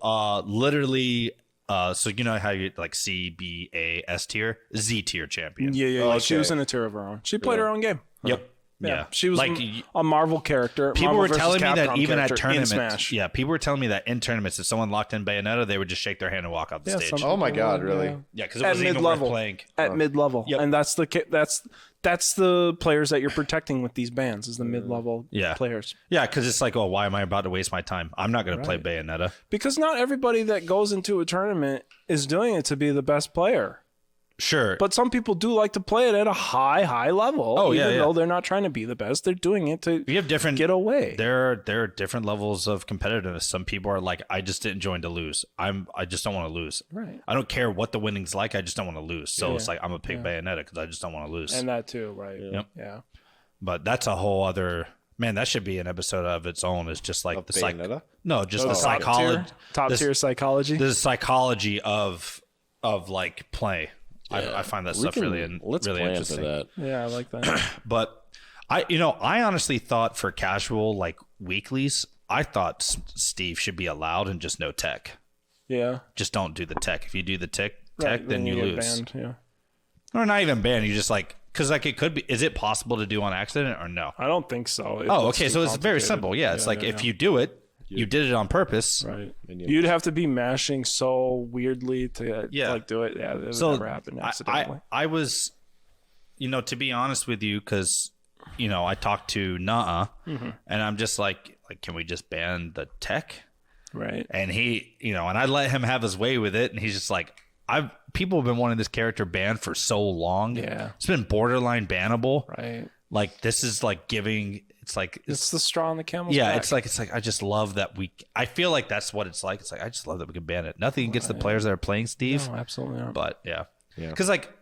literally, so you know how you like C, B, A, S tier, Z tier champion. Yeah. She Okay. was in a tier of her own. She played her own game. Yep. Yeah. She was like a Marvel character. people Marvel were versus telling me that Capcom even at character in tournaments. Smash. Yeah, people were telling me that in tournaments, if someone locked in Bayonetta, they would just shake their hand and walk off the Yeah, stage. some Oh my people God, would, really? Yeah, because it At wasn't even worth mid-level. playing. At mid level, Yep. and that's the players that you're protecting with these bans is the mid level Yeah. players, Yeah, because it's like, oh, why am I about to waste my time? I'm not going to play Bayonetta. because not everybody that goes into a tournament is doing it to be the best player. Sure, But some people do like to play it at a high level. Oh, yeah, even yeah. though they're not trying to be the best, they're doing it to we have different. get away. There are different levels of competitiveness. Some people are like, I just didn't join to lose. I just don't want to lose. Right. I don't care what the winning's like. I just don't want to lose. So Yeah. it's like I'm gonna pick Bayonetta because I just don't want to lose. And that too, right? Yep. Yeah. But that's a whole other man. That should be an episode of its own. It's just like Of the Bayonetta? No, just the Top psychology. tier psychology. The psychology of like play. I find that We stuff can- really let's really plan interesting. for that. Yeah, I like that. But I honestly thought for casual like weeklies, I thought Steve should be allowed and just no tech. Yeah. Just don't do the tech. If you do the tech, Right, then you get lose. banned, yeah. Or not even banned. You just like because like it could be. Is it possible to do on accident or no? I don't think so. It Oh, looks okay. too So it's very complicated. simple. Yeah, it's like yeah, if yeah. you do it, you did it on purpose. Right. And you- You'd have to be mashing so weirdly to Yeah. like do it. Yeah, it would So never happen accidentally. I was, to be honest with you, because I talked to Naa, Mm-hmm. and I'm just like, can we just ban the tech? Right. And he, and I let him have his way with it, and he's just like, people have been wanting this character banned for so long. Yeah. It's been borderline bannable. Right. Like this is like giving. It's like It's the straw on the camel's yeah. back. It's like I just love that I feel like that's what it's like. It's like I just love that we can ban it. Nothing against the players that are playing Steve, No, absolutely not. but yeah, Yeah. because like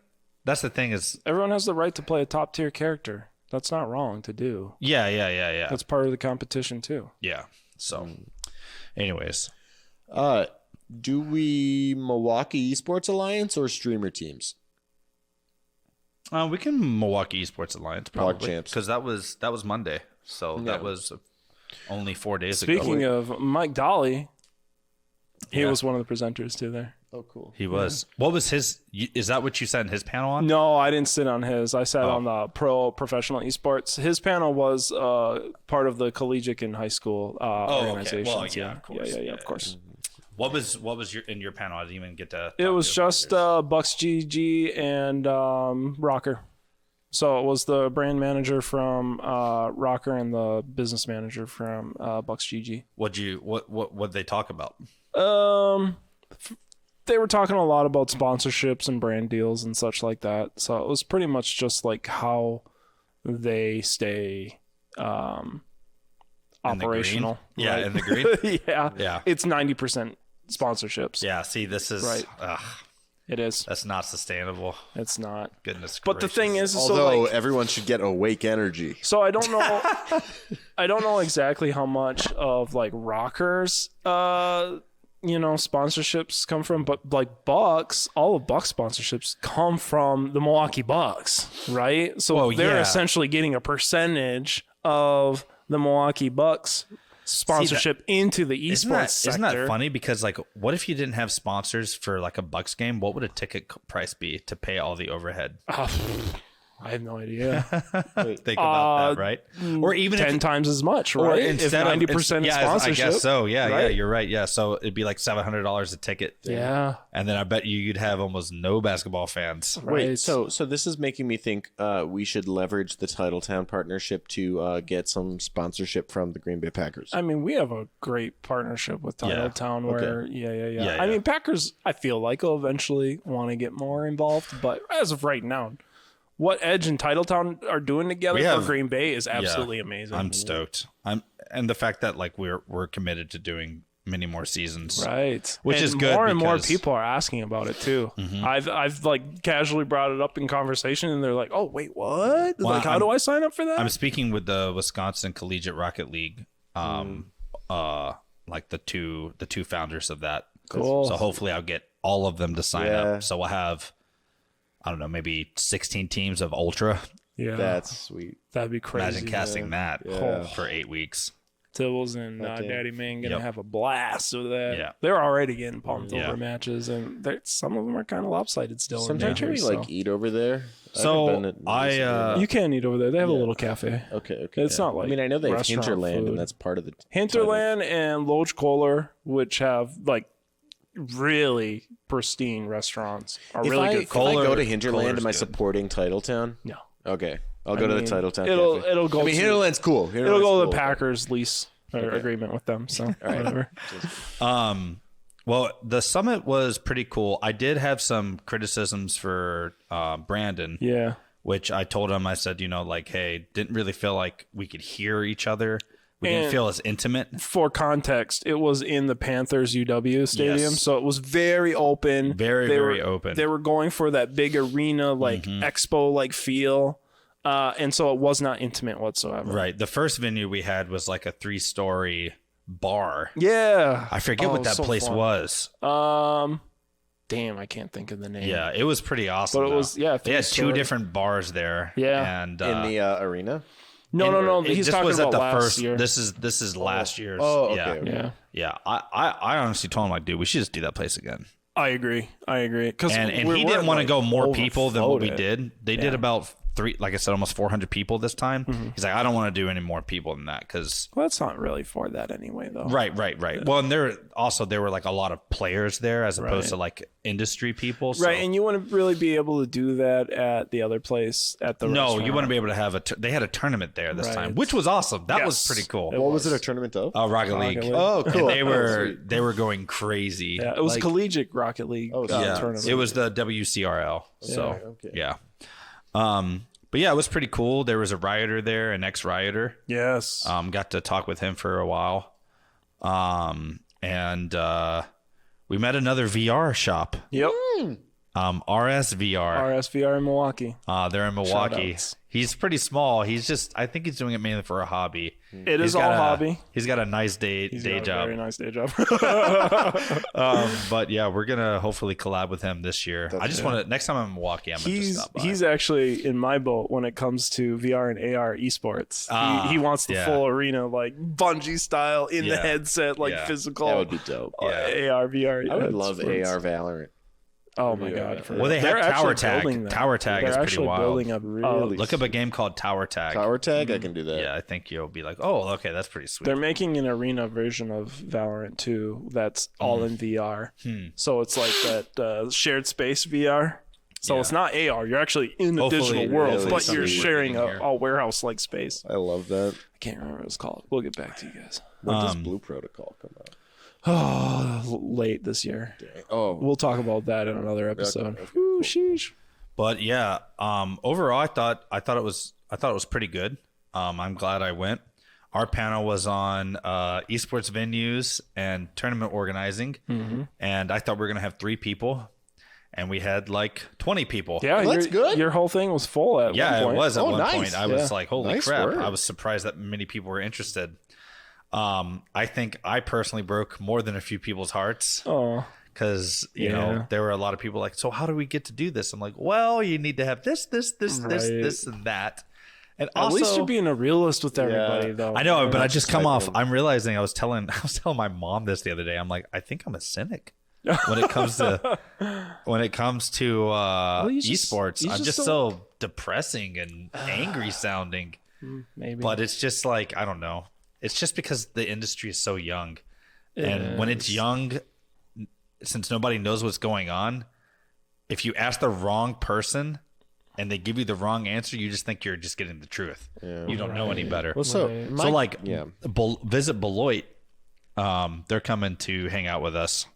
that's the thing is Everyone has the right to play a top tier character. That's not wrong to do. yeah. That's part of the competition too. Yeah. So, anyways, Do we Milwaukee Esports Alliance or streamer teams? we can Milwaukee Esports Alliance probably champs. because that was Monday, so that was only 4 days ago. Speaking of Mike Dolly, he Yeah. was one of the presenters too there. Oh, cool. He was. What was his? Is that what you said in his panel on? No, I didn't sit on his. I sat Oh. on the professional esports. His panel was part of the collegiate and high school okay. organizations. Well, yeah, of course. Yeah, of course. What was in your panel? I didn't even get to. It talk was to just players. Bucks GG and Rocker. So it was the brand manager from Rocker and the business manager from Bucks GG. What'd they talk about? They were talking a lot about sponsorships and brand deals and such like that. So it was pretty much just like how they stay In the operational. green? Yeah, right? in the green. Yeah. Yeah. It's 90% sponsorships. Yeah. See, this is Right. It is. that's not sustainable. It's not. Goodness. But the thing gracious. is so Although like, everyone should get awake energy. so I don't know I don't know exactly how much of like Rockers sponsorships come from, but like Bucks, all of Bucks sponsorships come from the Milwaukee Bucks, right? So Well, they're yeah. essentially getting a percentage of the Milwaukee Bucks sponsorship into the esports sector. Isn't that funny? Because like, what if you didn't have sponsors for like a Bucks game? What would a ticket price be to pay all the overhead? I have no idea. Think about that, right? Or even 10 if times as much, or right? instead if of 90% yeah, sponsorship. I guess so. Yeah, yeah, right? you're right. Yeah, so it'd be like $700 a ticket. Yeah. And then I bet you'd have almost no basketball fans. Wait, Right. so this is making me think we should leverage the Titletown partnership to get some sponsorship from the Green Bay Packers. I mean, we have a great partnership with Yeah. Titletown where, yeah. Yeah, I yeah. mean, Packers, I feel like will eventually want to get more involved, but as of right now, what Edge and Titletown are doing together We have- for Green Bay is absolutely Yeah, amazing. I'm stoked. And the fact that like we're committed to doing many more seasons. Right, Which and is good More and more because- Mm-hmm. people are asking about it too. I've like casually brought it up in conversation, and they're like, "Oh, wait, what? Well, Like, how do I sign up for that?" I'm speaking with the Wisconsin Collegiate Rocket League, like the two founders of that. Cool. So hopefully I'll get all of them to sign Yeah. up. So we'll have, I don't know, maybe 16 teams of Ultra. yeah, That's sweet. that'd be crazy. Imagine casting that Yeah. for 8 weeks. Tibbles and Okay. Daddy Man gonna Yep. have a blast with that. Yeah. They're already getting pumped Yeah. over matches, and some of them are kind of lopsided still. in Sometimes nature, we so. like eat over there. So, haven't been I, recently. You can eat over there. They have a little cafe. okay. It's not like I mean, I know they have restaurant Hinterland, food. and that's part of the Hinterland and Loge Kohler, which have like really pristine restaurants, are really good. If I go to Kohler's Hinterland, am I good. supporting Titletown? No, Okay, I'll go to the mean, Titletown. It'll cafe. it'll go. I mean, to, Hinterland's cool. it'll Hinterland's go to cool. the Packers lease agreement with them. So whatever. Well, the summit was pretty cool. I did have some criticisms for Brandon. Yeah. Which I told him, I said, like, hey, didn't really feel like we could hear each other. We didn't And- feel as intimate. For context, it was in the Panthers UW stadium, Yes. so it was very open. Very, They very were- open. They were going for that big arena, like expo, like feel, and so it was not intimate whatsoever. Right. The first venue we had was like a 3-story bar. Yeah. I forget Oh, what that so place fun. was. Damn, I can't think of the name. Yeah, it was pretty awesome. But it though. was, yeah, They had 2 three-story. different bars there. Yeah. and in the arena. No. He's this talking was about at the last first. year. This is last year's. Oh, okay, yeah. okay. Yeah. Yeah, I honestly told him, like, dude, we should just do that place again. I agree. Because And he didn't want to go more people than what we did. They did about like I said, almost 400 people this time. He's like, I don't want to do any more people than that because. Well, that's not really for that anyway, though. Right. Well, and there were like a lot of players there as opposed to like industry people. So. Right, and you wouldn't really be able to do that at the other place at the No, restaurant. you wouldn't be able to have they had a tournament there this Right. time, which was awesome. That was Yes. pretty cool. What was it a tournament of? Rocket League. League. Oh, cool. And they were going crazy. Yeah, it was Like, collegiate Rocket League yeah, tournament. it was the WCRL. So okay. yeah. But yeah, it was pretty cool. There was a rioter there, an ex-rioter. Yes. Got to talk with him for a while. And we met another VR shop. Yep. RSVR. RSVR in Milwaukee. They're in Milwaukee. Shoutouts. He's pretty small. I think he's doing it mainly for a hobby. It He's is all got hobby. He's got a nice day He's got a job. very nice day job. But yeah, we're gonna hopefully collab with him this year. I just want to. Next time I'm in Milwaukee, I'm gonna just stop by. He's actually in my boat when it comes to VR and AR esports. He wants the yeah. full arena, like bungee style in the Yeah. headset, like Yeah. physical. That would be dope. AR, VR. I would yeah, love it's- AR Valorant. Oh my god! Well, they have They're Tower actually Tag. building that. Tower Tag They're is pretty actually wild. building a Really? Look up a game called Tower Tag. Tower tag, I can do that. Yeah, I think you'll be like, oh, okay, that's pretty sweet. They're making an arena version of Valorant 2 that's all in VR. So it's like that shared space VR. So it's not AR. You're actually in the Hopefully- digital world, really but you're something sharing we're getting a warehouse-like space. I love that. I can't remember what it's called. We'll get back to you guys. When does Blue Protocol come out? Oh, late this year. Oh, We'll talk about that in another episode. okay, Ooh, sheesh. But yeah, overall, I thought it was pretty good. I'm glad I went. Our panel was on esports venues and tournament organizing, and I thought we were gonna have 3 people, and we had like 20 people. Yeah, That's good. Your whole thing was full at Yeah, one point. it was at Oh, one nice. point. I was like, holy Nice crap. work. I was surprised that many people were interested. I think I personally broke more than a few people's hearts Oh, because, you know, there were a lot of people like, so how do we get to do this? I'm like, well, you need to have this, and that. And at also, least you're being a realist with everybody, though. I know, but I just come off. exciting. I'm realizing I was telling my mom this the other day. I'm like, I think I'm a cynic when it comes to you just- esports. you I'm just just so depressing and angry sounding. Maybe. But it's just like, I don't know. It's just because the industry is so young, and when it's young, since nobody knows what's going on, if you ask the wrong person and they give you the wrong answer, you just think you're just getting the truth. You don't know any better. well, so Right. So like, yeah. visit Beloit. They're coming to hang out with us,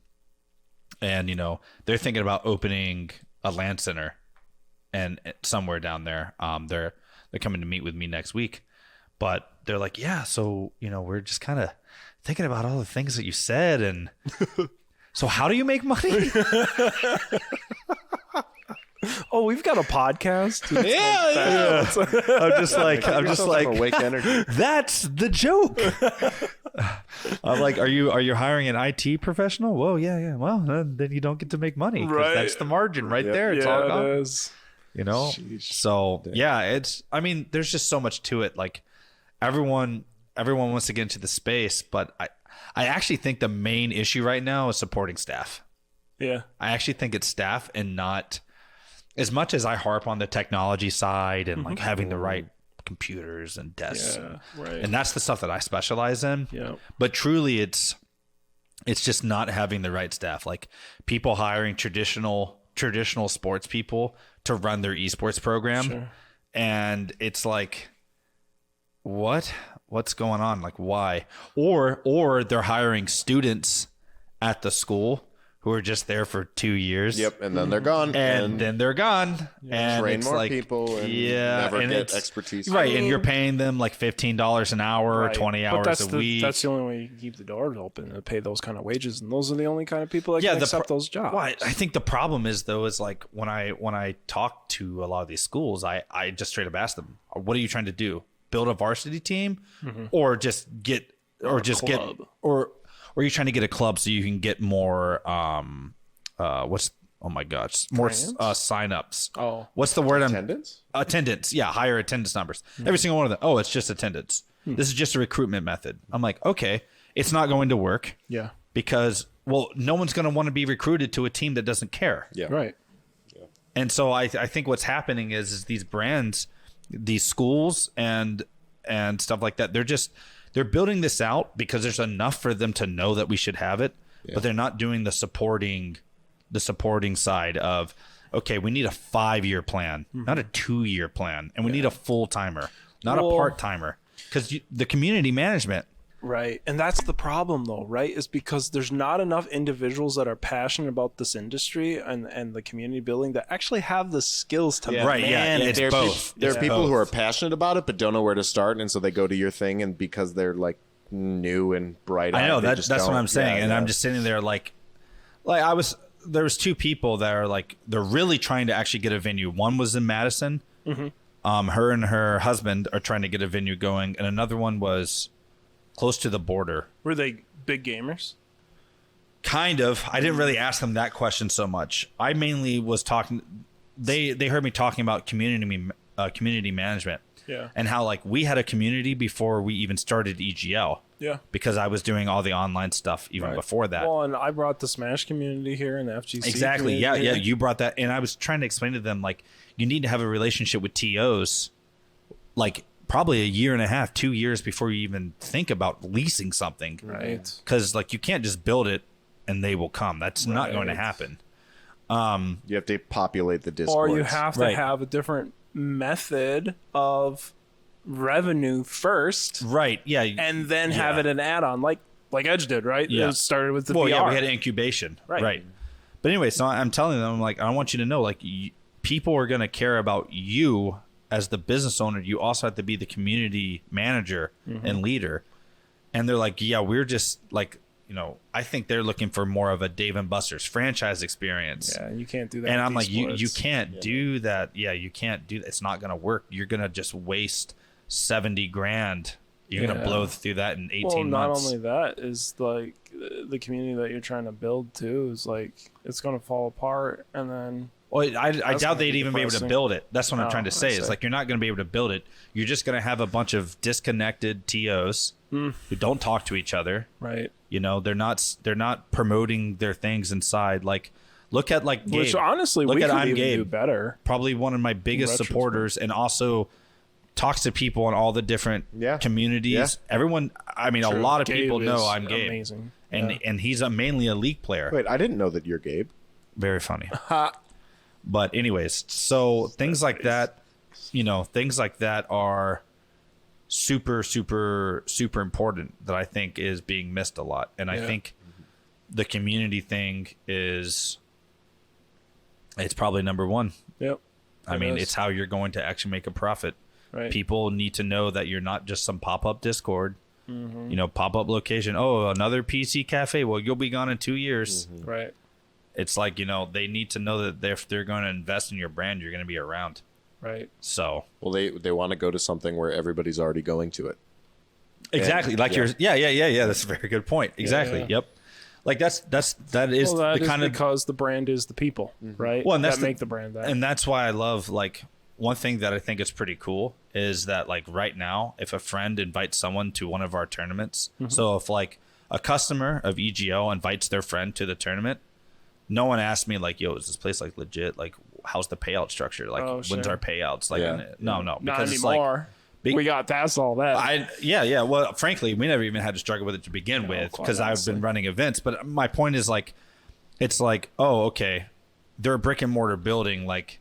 and you know they're thinking about opening a LAN center, and somewhere down there. They're coming to meet with me next week, but they're like, yeah. So you know we're just kind of thinking about all the things that you said, and so how do you make money? Oh, we've got a podcast. I'm just like, Awake energy. that's the joke. I'm like, are you hiring an IT professional? Whoa, yeah. Well, then you don't get to make money. 'Cause Right. That's the margin right there. It's all Yeah, gone. it is. You know. So yeah, I mean, there's just so much to it. Like everyone wants to get into the space, but I actually think the main issue right now is supporting staff. Yeah. I actually think it's staff and not as much as I harp on the technology side and like having the right computers and desks. Yeah. Right. And that's the stuff that I specialize in. Yeah. But truly it's just not having the right staff. Like people hiring traditional sports people to run their esports program. Sure. And it's like, what's going on? Like why? Or they're hiring students at the school who are just there for 2 years. Yep, and then they're gone. And then they're gone. And train it's more like, people and never and get it's- expertise. Right, I and you're mean- paying them like $15 an hour or Right. 20 But hours that's a the, week. That's the only way you can keep the doors open and pay those kind of wages, and those are the only kind of people that Yeah, can the accept pro- those jobs. Well, I think the problem is though is like when I talk to a lot of these schools, I just straight up ask them, what are you trying to do? Build a varsity team, or just get or just get club. or are you trying to get a club so you can get more what's oh my gosh, more Brands? signups. Oh, What's the word? Attendance? Attendance. Yeah, higher attendance numbers. Every single one of them. Oh, it's just attendance. This is just a recruitment method. I'm like, okay, it's not going to work yeah. because, well, no one's going to want to be recruited to a team that doesn't care. Yeah. Right. And so I think what's happening is these brands, these schools and stuff like that, they're building this out because there's enough for them to know that we should have it, but they're not doing the supporting side of, okay, we need a 5-year plan, not a 2-year plan, and we need a full timer, not a part timer, because the community management. Right. And that's the problem though, right? Is because there's not enough individuals that are passionate about this industry and the community building that actually have the skills to Right, yeah, manage. it's There are both. there It's are people both. who are passionate about it but don't know where to start, and so they go to your thing, and because they're like new and bright, I know that's that's what I'm saying, and I'm just sitting there like there was 2 people that are like, they're really trying to actually get a venue. One was in Madison. Her and her husband are trying to get a venue going, and another one was close to the border. Were they big gamers? Kind of. I didn't really ask them that question so much. I mainly was talking. They heard me talking about community management. Yeah. And how like we had a community before we even started EGL. Yeah. Because I was doing all the online stuff even before that. Well, and I brought the Smash community here and the FGC. Exactly. Yeah. community Yeah. here. You brought that, and I was trying to explain to them like you need to have a relationship with TOs, like probably 1.5 years, 2 years before you even think about leasing something. Right. Because like you can't just build it and they will come. That's not going to Right. happen. You have to populate the Discord. Or you have to Right. have a different method of revenue first Right. Yeah. and then have it an add-on like Edge did, right? Yeah. It started with the well, VR. yeah, we had incubation. Right. But anyway, so I'm telling them, I'm like, I want you to know, like, people are going to care about you as the business owner. You also have to be the community manager and leader. And they're like, yeah, we're just like, I think they're looking for more of a Dave and Buster's franchise experience. Yeah, you can't do that. And with I'm like, these you splits. can't do that. Yeah, you can't do that. It's not going to work. You're going to just waste 70 grand. You're going to Yeah. blow through that in 18 Well, not months. only that is like the community that you're trying to build too is like it's going to fall apart, and then Well, I That's doubt gonna they'd be even be able to depressing. build it. That's what I'm Oh, trying to say. I Is see. like you're not going to be able to build it. You're just going to have a bunch of disconnected TOs who don't talk to each other. right. They're not promoting their things inside. Like, look at like Gabe. Which honestly, Look we at could I'm even Gabe. do better. Probably one of my biggest Retrospect. supporters, and also talks to people in all the different communities. Yeah. Everyone, I mean, a lot of Gabe people know is I'm Gabe, Amazing. and he's mainly a League player. Wait, I didn't know that you're Gabe. Very funny. But anyways, so things like that, things like that are super, super, super important that I think is being missed a lot. And I Yeah. think the community thing it's probably number one. Yep. I It mean, is. it's how you're going to actually make a profit. Right. People need to know that you're not just some pop-up Discord, pop-up location. Oh, another PC cafe. Well, you'll be gone in 2 years. Right. It's like, they need to know that if they're going to invest in your brand, you're going to be around. Right. So Well, they want to go to something where everybody's already going to it. exactly, And- like yeah. yeah. That's a very good point. Exactly. yeah. Yep. Like that is Well, that the is kind of, because the brand is the people, right? Well, and that's that make the brand that. and that's why I love, like, one thing that I think is pretty cool is that, like, right now, if a friend invites someone to one of our tournaments, so if like a customer of EGO invites their friend to the tournament, no one asked me like, yo, is this place like legit? Like, how's the payout structure? Like, Oh, when's sure. our payouts? Like, Yeah. no, Not because it's like, anymore. big- We got past all that. yeah. Well, frankly, we never even had to struggle with it to begin with quite because I've honestly. been running events. But my point is, like, it's like, oh, okay, they're a brick and mortar building. Like,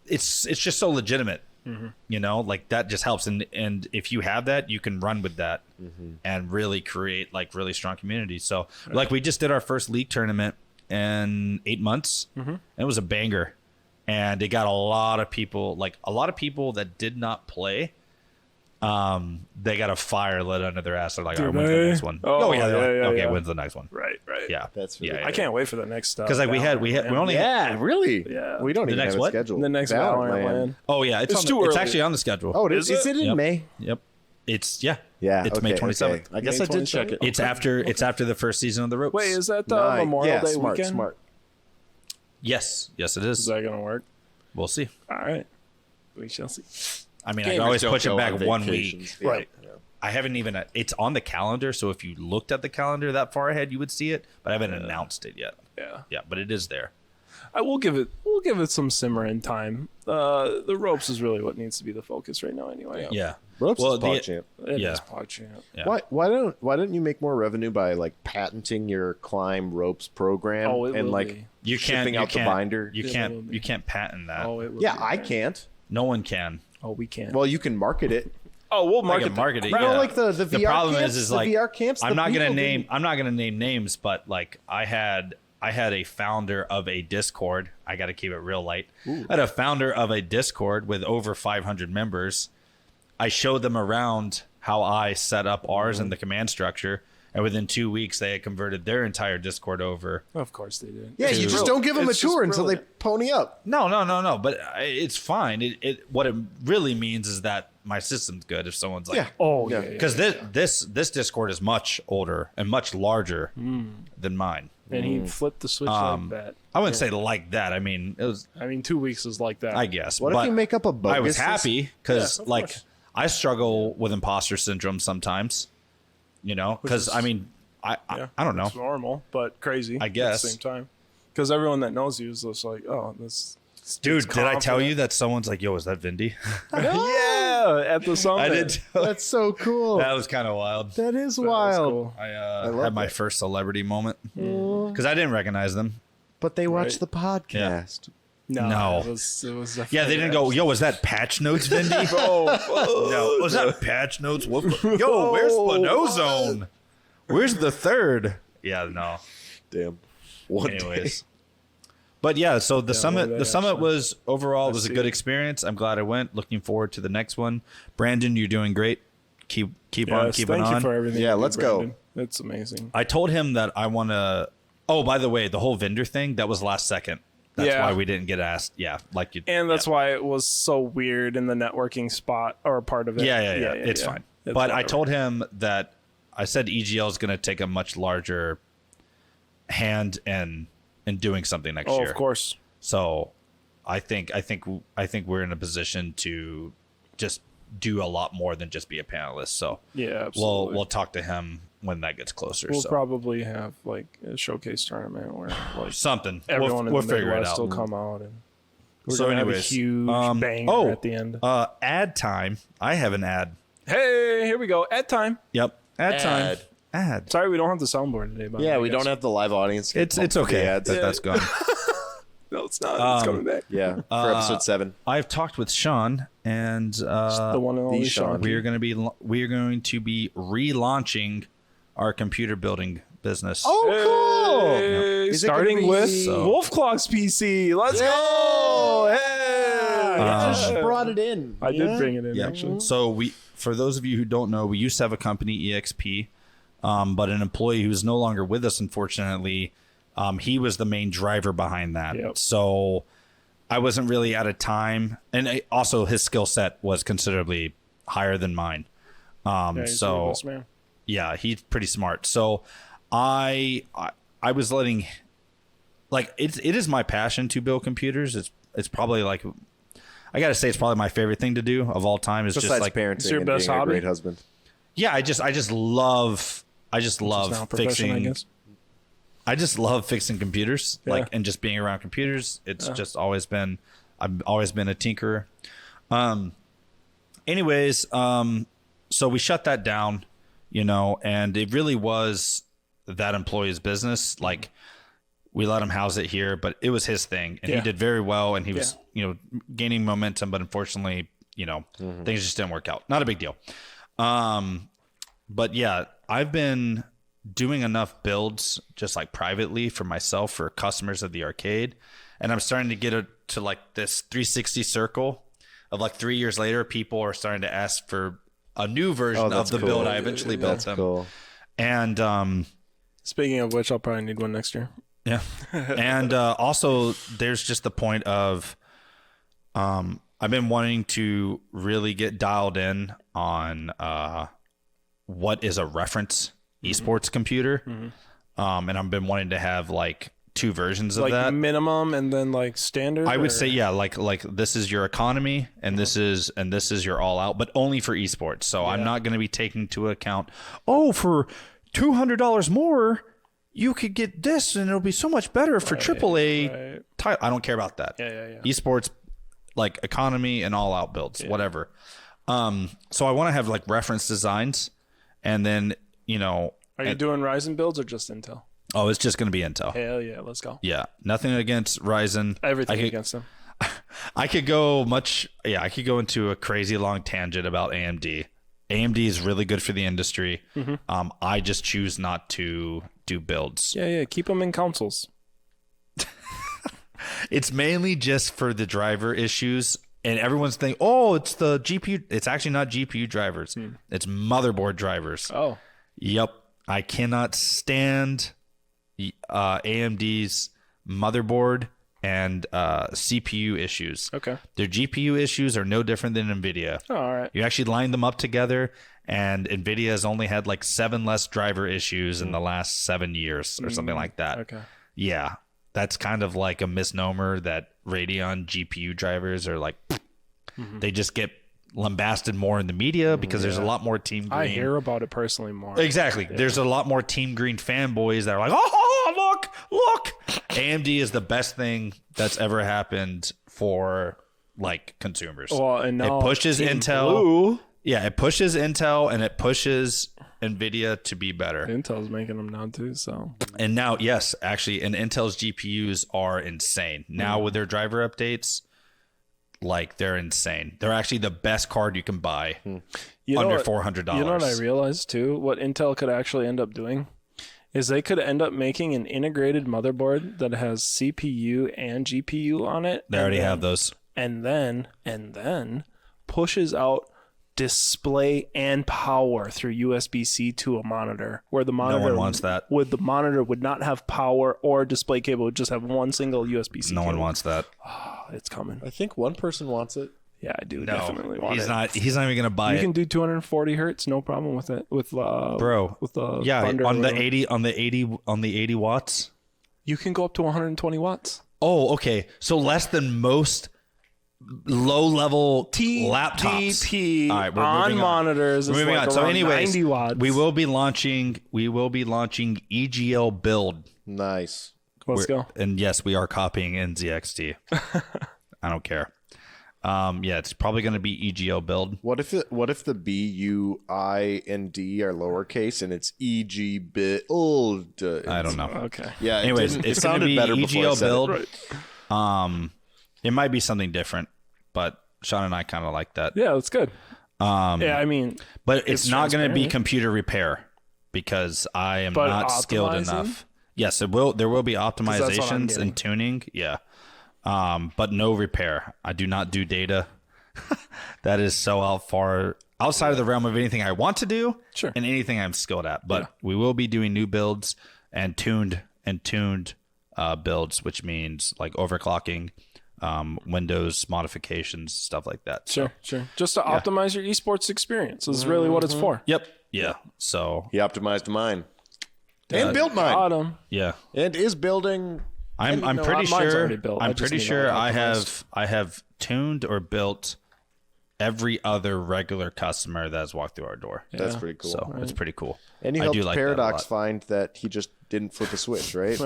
it's just so legitimate, like that just helps. And if you have that, you can run with that and really create like really strong communities. So like we just did our first league tournament in 8 months, and it was a banger. And it got a lot of people that did not play. They got a fire lit under their ass. They're like, all right, when's the they? next one? Oh, yeah. They're like, yeah, okay, yeah. when's the next one? right. Yeah. That's really yeah. I can't wait for the next stuff. Because like we only Yeah, really? Yeah. We don't The even next have what? it scheduled. the next Valorant land. Oh yeah, It's it's too early. actually on the schedule. Oh, it is. Is Is it in Yep. May? Yep. It's yeah. Yeah. It's May okay, 27th. okay. I guess May I did check 27th? it. It's after the first season of the ropes. Wait, is that the Nice. Memorial Yeah, Day smart, weekend? smart. Yes, it Is is. that going to work? We'll see. All right. We shall see. I mean, I Gamers can always don't push it go back on 1 vacations. week. Right. Yeah. I haven't even. It's on the calendar, so if you looked at the calendar that far ahead, you would see it. But I haven't announced it yet. Yeah. Yeah, but it is there. I will give it. We'll give it some simmering time. The ropes is really what needs to be the focus right now, anyway. Yeah. Ropes Well, is PogChamp. It Yeah. is PogChamp. Yeah. Why don't you make more revenue by like patenting your climb ropes program Oh, it and will like be. You can't. shipping You out the can't, binder? You It will can't. be. You can't patent that. Oh, it will Yeah, be. I can't. No one can. Oh, we can't. Well, you can market it. oh, we'll I market can market it. Right, Yeah. like the VR problem camps, is the like VR camps. I'm the not gonna people name. didn't- I'm not gonna name names, but like I had a founder of a Discord. I got to keep it real light. I had a founder of a Discord with over 500 members. I showed them around how I set up ours in the command structure, and within 2 weeks, they had converted their entire Discord over. of course they did. Yeah, you just don't give them a It's just tour until they brilliant. pony up. No. But it's fine. What it really means is that my system's good. If someone's like, Yeah. Oh, Yeah. yeah. because this Discord is much older and much larger than mine. And he flipped the switch like that. I wouldn't say like that. I mean, it was, I mean, 2 weeks is like that. I guess. What but if you make up a bogus? I was happy because, Yeah, of like, course. I struggle with imposter syndrome sometimes. You know, because I mean, I don't know. It's normal, but crazy. I guess. At the same time. Because everyone that knows you is just like, oh, this. Dude, did I tell confident. you that someone's like, "Yo, is that Vindi?" Yeah, at the summit. I did. That's so cool. That was kind of wild. That is That was wild. cool. I love had my that. first celebrity moment because I didn't recognize them. But they watch Right. the podcast. No. It was Yeah, they didn't go, "Yo, was that Patch Notes, Vindi?" No, was that Patch Notes? Yo, where's Spinozone? Where's the third? Yeah, no. Damn. One Anyways, but yeah, so the summit, well, the summit actually- was overall was a see good it. experience. I'm glad I went. Looking forward to the next one. Brandon, you're doing great. Keep on Yes, keeping thank on. you for everything. Yeah, you do, let's go. Brandon. It's amazing. I told him that I want to. Oh, by the way, the whole vendor thing that was last second. That's Yeah. why we didn't get asked. Yeah, like you. And that's yeah. why it was so weird in the networking spot or part of it. Yeah. It's fine. It's But I whatever. told him that I said EGL is going to take a much larger hand in doing something next Oh, year. of course. So I think we're in a position to just do a lot more than just be a panelist. So Yeah, absolutely. we'll talk to him when that gets closer. We'll so probably have like a showcase tournament where like something. everyone we'll in the figure it Midwest out. will come out and we're So gonna have a anyways, huge banger oh, at the end. Ad time. I have an ad. Hey, here we go. Ad time. Yep. Ad time. Ad. Ad. Sorry, we don't have the soundboard today. But Yeah, I we guess- don't have the live audience. It's Pump for the okay. ads. That's gone. No, it's not. It's coming back. Yeah, for episode 7. I've talked with Sean, and The one and only Sean. Sean. we are going to be relaunching our computer building business. Oh, cool! Hey, Is it gonna starting be- with So- Wolf Clock's PC. Let's go! Hey! I just brought it in. I did bring it in Yeah. actually. So for those of you who don't know, we used to have a company, EXP, but an employee who's no longer with us, unfortunately, he was the main driver behind that. Yep. So I wasn't really at a time, and also his skill set was considerably higher than mine. Yeah, he's the So best man. yeah, he's pretty smart. So I was letting, like, it is my passion to build computers. It's probably like, I gotta say, it's probably my favorite thing to do of all time. Is just Besides like parenting It's your and best being hobby? a great husband. yeah, I just love It's now a profession, I fixing. guess. I just love fixing computers, Yeah. like, and just being around computers. It's just always been. I've always been a tinkerer. Anyways, so we shut that down, and it really was that employee's business. Like, we let him house it here, but it was his thing, and he Yeah. did very well, and he was, gaining momentum. But unfortunately, things just didn't work out. Not a big deal. But yeah, I've been doing enough builds just like privately for myself, for customers of the arcade, and I'm starting to get to like this 360 circle of like 3 years later, people are starting to ask for a new version of that's the cool. build I eventually built That's them. cool. And Speaking of which, I'll probably need one next year. yeah, and also there's just the point of I've been wanting to really get dialed in on what is a reference esports computer. And I've been wanting to have like two versions of like that. minimum and then like standard. I would or- say like this is your economy and this is your all out, but only for esports. So I'm not going to be taking into account. Oh, for $200 more, you could get this, and it'll be so much better for AAA title. I don't care about that. Yeah. Esports, like economy and all out builds, whatever. So I want to have like reference designs, and then Are you doing Ryzen builds or just Intel? Oh, it's just going to be Intel. Hell yeah, let's go. Yeah, nothing against Ryzen. Everything against them. I could go I could go into a crazy long tangent about AMD. AMD is really good for the industry. I just choose not to do builds. Yeah. Keep them in councils. It's mainly just for the driver issues. And everyone's thinking, oh, it's the GPU. It's actually not GPU drivers. It's motherboard drivers. Oh. Yep. I cannot stand AMD's motherboard and CPU issues. Okay. Their GPU issues are no different than NVIDIA. Oh, all right. You actually line them up together, and NVIDIA has only had like 7 less driver issues in the last 7 years or something like that. Okay. Yeah. That's kind of like a misnomer that Radeon GPU drivers are like, they just get lambasted more in the media because there's a lot more Team Green. I hear about it personally more. Exactly. Yeah. There's a lot more Team Green fanboys that are like, oh, look. AMD is the best thing that's ever happened for like consumers. Well, and now it pushes Team Intel. Blue. Yeah, it pushes Intel and it pushes NVIDIA to be better. Intel's making them now too, so. And now, yes, actually, and Intel's GPUs are insane. Now with their driver updates, like they're insane. They're actually the best card you can buy under $400. You know what I realized too? What Intel could actually end up doing is they could end up making an integrated motherboard that has CPU and GPU on it. They already have those. And then pushes out display and power through USB-C to a monitor, where the monitor No one wants that. the monitor would not have power or display cable, it would just have one single USB-C No cable. one wants that. Oh, it's coming. I think one person wants it. Yeah, I do No, definitely want he's it. not. He's not even gonna buy You it, can do 240 hertz, no problem with it. With bro. with the Yeah, Thunder on or the whatever. 80 watts. You can go up to 120 watts. Oh, okay. So less than most low-level laptops. TDP All right, we're on moving monitors. We're It's moving like on. So, around anyways, 90 watts. we will be launching EGL build. Nice. Let's go. And yes, we are copying NZXT. I don't care. Yeah, it's probably going to be EGL build. What if the B, U, I, and D are lowercase and it's EG build? I don't know. Okay. Yeah. Anyways, it's going to sounded be better before I EGL said it. build. Right. It might be something different, but Sean and I kind of like that. Yeah, that's good. Yeah, I mean, But it's not going to be transparent. computer repair because I am But not skilled optimizing? enough. Yes, it will. There will be that's what I'm optimizations getting. and tuning. Yeah. But no repair. I do not do data. That is so far outside of the realm of anything I want to do Sure. and anything I'm skilled at. But we will be doing new builds and tuned builds, which means like overclocking, Windows modifications, stuff like that. So, sure. Just to optimize your esports experience is really what it's for. yep. Yeah. So He optimized mine and built mine Got 'em. yeah. and is building. I'm No, pretty mine's sure already built. I I'm just pretty need sure all I optimized. have tuned or built every other regular customer that has walked through our door. That's pretty cool. So it's pretty cool. And he I helped do like that a Paradox lot. find that he just didn't flip a switch, right?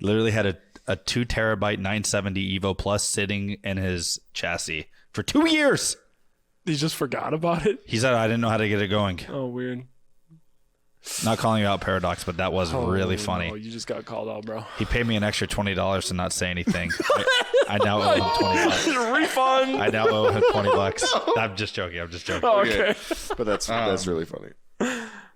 Literally had a 2 terabyte 970 Evo Plus sitting in his chassis for 2 years. You just forgot about it? He said I didn't know how to get it going. Oh, weird. Not calling you out Paradox, but that was really funny. Oh, you just got called out, bro. He paid me an extra $20 to not say anything. I now owe him $20. Refund. I now owe him $20. I'm just joking. Oh, okay. But that's really funny.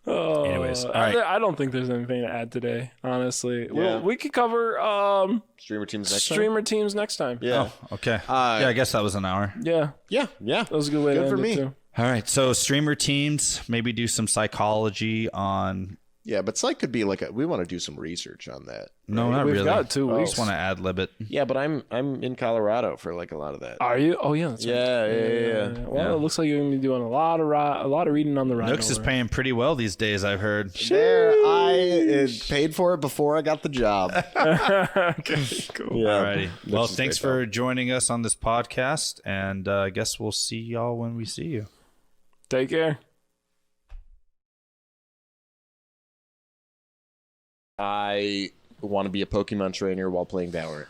Oh, Anyways, all right. I don't think there's anything to add today, honestly. Yeah. Well, we could cover Streamer teams next time. streamer teams next time. Yeah. Oh, okay. Yeah, I guess that was an hour. Yeah. Yeah. That was a good way to Good end for it, me. too. All right. So streamer teams, maybe do some psychology on Yeah, but Psych could be like we want to do some research on that. No, not We've really. got 2 I weeks. just want to ad lib it. Yeah, but I'm in Colorado for like a lot of that. Are you? Oh yeah, that's right. Yeah. Well, it looks like you're gonna be doing a lot of reading on the ride. Nooks is paying pretty well these days, I've heard. There, I paid for it before I got the job. Okay, cool. Yeah. Alrighty. Well, is thanks great, for joining us on this podcast, and I guess we'll see y'all when we see you. Take care. I want to be a Pokemon trainer while playing Valorant.